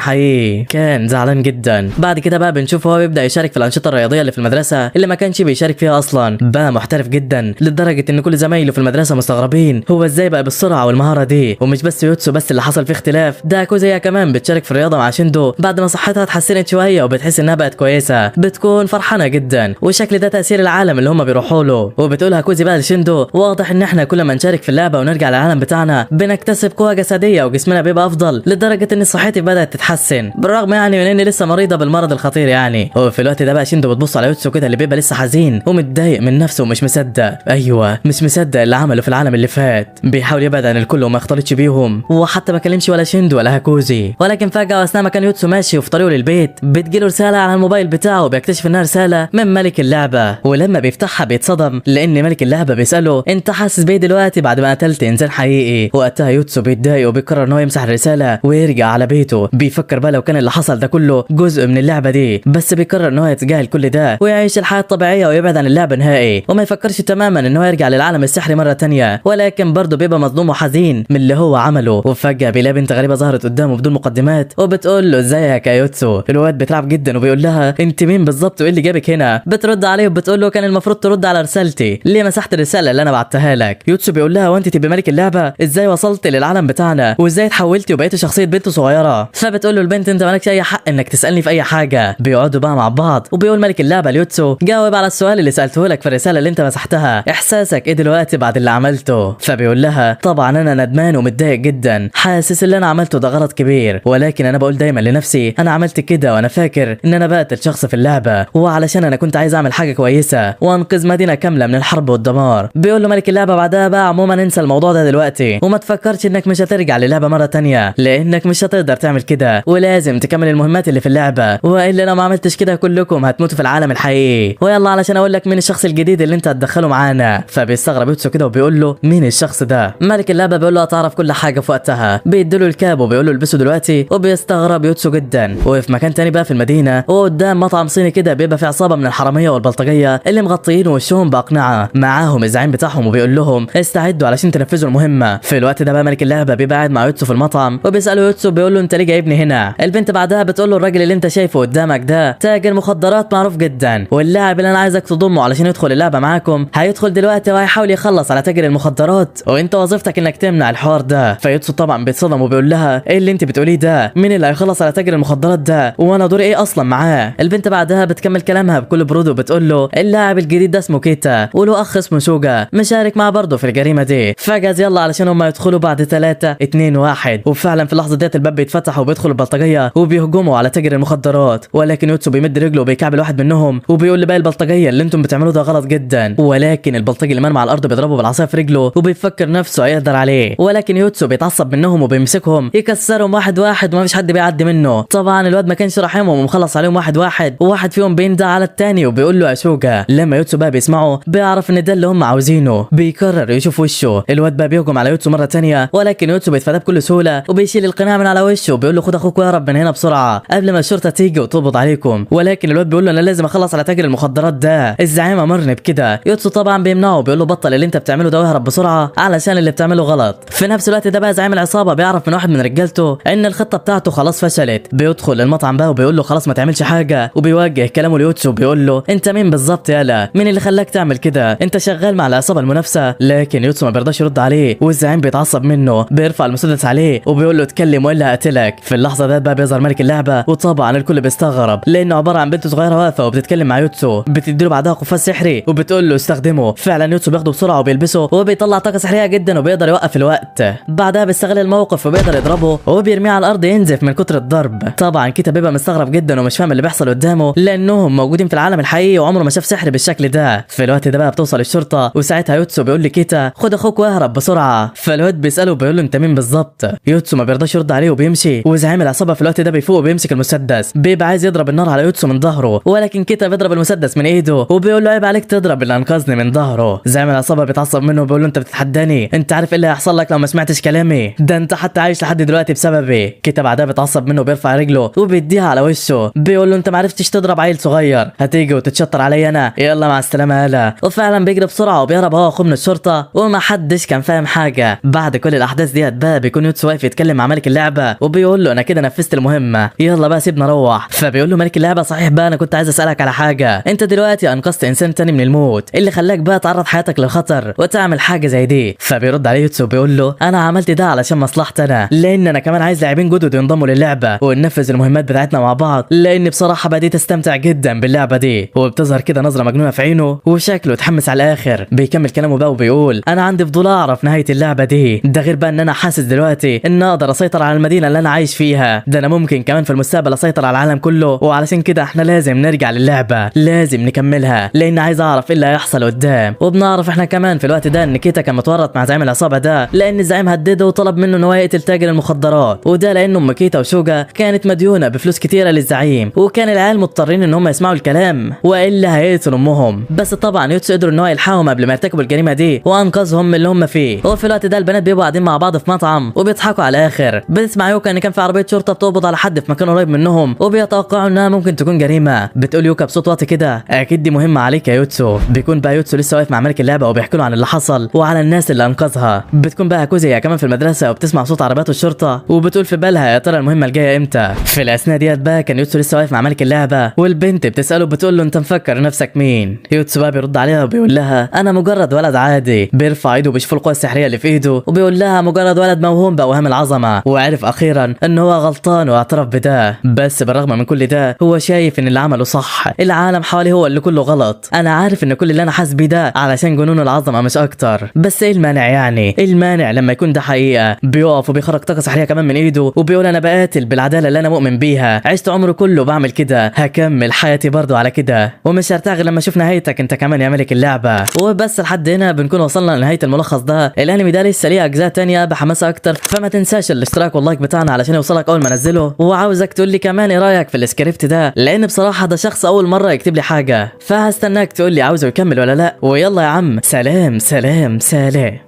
حقيقي. كان زعلان جدا. بعد كده بقى بنشوفه هو بيبدأ يشارك في الأنشطة الرياضية اللي في المدرسة اللي ما كانش بيشارك فيها اصلا. بقى محترف جدا لدرجة ان كل زمايله في المدرسة مستغربين هو ازاي بقى بالسرعة والمهارة دي. ومش بس يوتسو بس اللي حصل فيه اختلاف، ده كوزيا كمان بتشارك في الرياضة مع شيندو بعد ما صحتها اتحسنت شوية وبتحس انها بقت كويسة، بتكون فرحانة جدا. وشكل ده تأثير العالم اللي هم بيروحوا له. وبتقولها كوزي بقى لشيندو واضح ان احنا كل ما نشارك في اللعبة ونرجع للعالم بتاعنا بنكتسب قوة جسدية وجسمنا بيبقى افضل، لدرجة ان صحتي بدأت تتحسن بالرغم يعني من اني لسه مريضة بالمرض الخطير يعني. وفي الوقت ده بقى شيندو بتبص على يوتسو كده اللي بيبقى لسه حزين ومتضايق من نفسه ومش مصدق. ايوه مش مصدق اللي عمله في العالم اللي فات. بيحاول يبعد عن الكل وما يختلطش بيهم، وحتى ما كلمش ولا شيندو ولا هاكوزي. ولكن فجأة اثناء ما كان يوتسو ماشي وفي طريقه للبيت بتجيله رسالة على الموبايل بتاعه، وبيكتشف انها رسالة من ملك اللعبة. ولما بيفتحها بيتصدم لان ملك اللعبة بيسأله انت حاسس بايه دلوقتي بعد ما قتلت انسان حقيقي؟ وقتها يوتسو بيتضايق وبيقرر ان هو يمسح الرسالة ويرجع على بيته. بيفكر بقى لو كان اللي حصل ده كله جزء من اللعبة دي، بس بيقرر ان هو يتجاهل كل ده ويعيش الحياة الطبيعية ويبعد عن اللعبة نهائي، وما يفكرش تماما ان هو يرجع للعالم السحري مرة تانية. ولكن برضه بيبقى مظلوم وحزين من اللي هو عمله. وفجأة بيلاقي بنت غريبة ظهرت قدامه بدون مقدمات وبتقول له ازيك يا يوتسو. الواد بيترعب جدا وبيقول لها انت مين بالظبط وايه اللي جابك هنا؟ بترد عليه وبتقول له كان المفروض ترد على رسالتي، ليه مسحت الرسالة اللي انا بعتها لك؟ يوتسو بيقول لها وانت تبقى ملك اللعبة؟ ازاي وصلت للعالم بتاعنا؟ وازاي اتحولتي وبقيتي شخصية بنت صغيرة؟ فبتقول له البنت انت مالكش اي حق انك تسألني في اي حاجة. بيقعدوا بقى مع بعض وبيقول ملك اللعبة ليوتسو جاوب على السؤال اللي سألته لك في الرسالة اللي انت مسحتها، احساسك ايه دلوقتي بعد اللي عملته؟ فبيقول لها طبعا انا ندمان ومتضايق جدا، حاسس اللي انا عملته ده غلط كبير، ولكن انا بقول دايما لنفسي انا عملت كده وانا فاكر ان انا بقتل شخص في اللعبة، وعلشان انا كنت عايز اعمل حاجة كويسة وانقذ مدينة كاملة من الحرب والدمار. بيقول له ملك اللعبة بعدها بقى عموما انسى الموضوع ده دلوقتي وما تفكرش انك مش هترجع للعبة مرة تانية، لانك مش هتقدر تعمل كده ولازم تكمل المهمات اللي في اللعبة، والا لو ما عملتش كده كلكم هتموتوا في العالم الحقيقي. ويلا علشان اقول لك مين الشخص الجديد اللي انت هتدخله معانا. فبيستغرب يوتسو كده وبيقول له مين الشخص ده؟ ملك اللعبة بيقول له هتعرف كل حاجة في وقتها. بيديله الكاب وبيقول له البسه دلوقتي، وبيستغرب يوتسو جدا. وفي مكان تاني بقى في المدينة وقدام مطعم صيني كده بيبقى في عصابة من الحرامية والبلطجية اللي مغطيين وشهم بأقنعة، معاهم الزعيم بتاعهم وبيقول لهم استعدوا علشان تنفذوا المهمة. في الوقت ده بقى ملك اللعبة بيبقى قاعد مع يوتسو في المطعم وبيسأله يوتسو بيقول له انت ليه جايبني هنا؟ البنت بعدها بتقول له الراجل اللي انت شايفه قدامك ده تاجر مخدرات معروف جدا، واللاعب اللي انا عايزك تضمه علشان يدخل اللعبة معاكم هيدخل دلوقتي وهيحاول يخلص على تاجر المخدرات، وانت وظيفتك انك تمنع الحوار ده. فيوتسو طبعا بيتصدم وبيقول لها ايه اللي انت بتقوليه ده؟ مين اللي هيخلص على تاجر المخدرات ده؟ وانا دوري ايه اصلا معاه؟ البنت بعدها بتكمل كلامها بكل برود وبتقول له اللاعب الجديد ده اسمه كيتا وله اخ اسمه سوجا مشارك معاه برضه في الجريمة دي، فجأة يلا علشان هم يدخلوا بعد 3 2 1. وفعلا في اللحظة ديت الباب بيتفتح وبيدخل البلطجية وبيهجموا على تاجر المخدرات، ولكن يوتسو بيمد رجله وبيكعبل واحد منهم وبيقول لباقي البلطجية اللي انتم بتعملوه ده غلط جدا، ولكن البلطجي اللي مرمى على الارض بيضربه بالعصايه في رجله وبيفكر نفسه هيقدر عليه، ولكن يوتسو بيتعصب منهم وبيمسكهم يكسرهم واحد واحد ومفيش حد بيعدي منه. طبعا الواد ما كانش راحمهم ومخلص عليهم واحد واحد، وواحد فيهم بيندى على التاني وبيقول له اشوجا. لما يوتسو بقى بيسمعه بيعرف ان ده اللي هم عاوزينه، بيقرر يشوف وشه. الواد بقى بيهجم على يوتسو مره تانية، ولكن يوتسو بيتفاداه بكل سهوله وبيشيل القناع من على وشه وبيقول له خد اخوك واهرب من هنا بسرعه قبل ما الشرطه تيجي وتقبض عليكم. ولكن الواد بيقول له انا لازم اخلص على تاجر المخدرات ده، الزعيم امرني بكده. يوتسو طبعا بيمنعه وبيقول له بطل اللي انت بتعمله ده واهرب بسرعه علشان اللي بتعمله غلط. في نفس الوقت ده بقى زعيم العصابه بيعرف من واحد من رجالته ان الخطه بتاعته خلاص فشلت، بيدخل المطعم بقى وبيقول له خلاص ما تعملش حاجه، وبيوجه كلامه ليوتسو بيقول له انت مين بالظبط يالا؟ مين اللي خلاك تعمل كده؟ انت شغال مع العصابه المنافسه؟ لكن يوتسو ما بيرضاش يرد عليه والزعيم بيتعصب منه، بيرفع المسدس عليه وبيقول له اتكلم والا هقتلك. في اللحظه ديت بقى بيظهر ملك اللعبه، وطبعا الكل بيستغرب لانه عباره عن بنت صغيره واقفه وبتتكلم مع يوتسو، بتديله بعدها قفاز سحري وبتقول له استخدمه. فعلا يوتسو بياخده بسرعه وبيلبسه وبيطلع طاقه سحريه جدا وبيقدر يوقف الوقت. بعدها بيستغل الموقف وبيقدر يضربه وبيرميه على الارض ينزف من كتر الضرب. طبعا كيتا بيبقى مستغرب جدا ومش فاهم اللي بيحصل قدامه لانهم موجودين في العالم الحقيقي وعمره ما شاف سحر بالشكل ده. في الوقت ده بقى بتوصل الشرطه وساعتها يوتسو بيقول لكيتا خد اخوك واهرب بسرعه. فالواد بيساله بيقول له انت مين بالظبط؟ يوتسو ما بيرضاش يرد عليه وبيمشي، وزعيم العصابه في الوقت ده بيفوق وبيمسك المسدس، بيبقى عايز يضرب النار على يوتسو من ظهره، ولكن كيتا بيضرب المسدس من ايده وبيقول له عيب عليك تضرب اللي انقذني من ظهره. زعيم العصابه بيتعصب منه وبيقول له انت بتتحداني؟ انت عارف ايه اللي هيحصل لك لو ما سمعتش كلامي؟ ده انت حتى عايش لحد دلوقتي بسببي. كيتا بعدها بيتعصب منه وبيرفع رجله وبيديها على وشه، بيقول له انت ما عرفتش تضرب عيل صغير، هتيجي وتتشطر عليا انا؟ يلا مع السلامه يالا. ده، وفعلا بيجري بسرعه وبيهرب هو واخوه من الشرطه وما حدش كان فاهم حاجه. بعد كل الاحداث ديت بقى بيكون يوتسو واقف يتكلم مع ملك اللعبه وبيقول له انا كده نفذت المهمه، يلا بقى سيبنا نروح. فبيقول له ملك اللعبه صحيح بقى انا كنت عايز اسالك على حاجه، انت دلوقتي انقذت انسان تاني من الموت، اللي خلاك بقى تعرض حياتك للخطر وتعمل حاجه زي دي؟ فبيرد عليه يوتسو بيقول له انا عملت ده علشان مصلحتي انا، لان انا كمان عايز لاعبين جدد ينضموا للعبه وننفذ المهمات بتاعتنا مع بعض، لان بصراحه بديت استمتع جدا باللعبه دي. وبتظهر كده نظره مجنونه في عينه وشكله اتحمس على الاخر. بيكمل كلامه بقى وبيقول انا عندي فضول اعرف نهايه اللعبه دي، ده غير بقى ان انا حاسس دلوقتي ان اقدر اسيطر على المدينه اللي انا عايش فيها، ده انا ممكن كمان في المستقبل اسيطر على العالم كله، وعلشان كده احنا لازم نرجع للعبه، لازم نكملها، لان عايز اعرف ايه اللي هيحصل قدام. وبنعرف احنا كمان في الوقت ده ان كيتا كان متورط مع زعيم العصابه ده، لان الزعيم هدده وطلب منه ان هو يقتل تاجر المخدرات، وده لان ام كيتا وشوجا كانت مديونه بفلوس كتيره للزعيم، وكان العيال مضطرين ان هم يسمعوا الكلام والا هيقتلوا امهم. بس طبعا يوتسو قدروا ان هو يلحقهم قبل ما يرتكبوا الجريمه دي وانقذهم من اللي هم فيه. وفي الوقت ده البنات بيبقوا قاعدين مع بعض في مطعم وبيضحكوا على الاخر. بتسمع يوكا ان كان في عربيه شرطه بتقبض على حد في مكان قريب منهم وبيتوقعوا انها ممكن تكون جريمه. بتقول يوكا بصوت واطي كده اكيد دي مهمه عليك يا يوتسو. بيكون بقى يوتسو لسه واقف مع ملك اللعبه وبيحكوا له عن اللي حصل وعلى الناس اللي انقذها. بتكون بقى كوزي كمان في المدرسه وبتسمع صوت عربيات الشرطه وبتقول في بالها يا ترى المهمه الجايه امتى. في الاثناء ديت بقى كان يوتسو لسه واقف مع ملك اللعبه والبنت بتساله بتقول له انت مفكر نفسك مين؟ يوتسو بقى بيرد عليها وبيقول لها انا مجرد ولد عادي. بيرفع ايده وبيشوف القوه السحريه اللي في ايده وبيقول لها مجرد ولد موهوم باوهام العظمه، وعرف اخيرا ان هو غلطان واعترف بده. بس بالرغم من كل ده هو شايف ان اللي عمله صح، العالم حواليه هو اللي كله غلط. انا عارف ان كل اللي انا حاسس بيه ده علشان جنون العظمه مش اكتر، بس ايه المانع يعني؟ المانع لما يكون ده حقيقه. بيقف وبيخرج طاقه سحريه كمان من ايده وبيقول انا بقاتل بالعداله اللي انا مؤمن بيها، عشت عمري كله بعمل كده، هكمل حياتي برضو على كده، ومش هرتاح غير لما اشوف نهايتك انت كمان يا ملك اللعبه. وبس لحد هنا بنكون وصلنا لنهايه الملخص ده. الانمي ده لسه ليه اجزاء تانية بحماسه اكتر، فما تنساش الاشتراك واللايك بتاعنا علشان يوصلك اول ما انزله. وعاوزك تقول لي كمان ايه رايك في السكريبت ده، لان بصراحه ده شخص اول مره يكتب لي حاجه، فهستناك تقول لي عاوزه يكمل ولا لا. ويلا يا عم، سلام سلام سلام.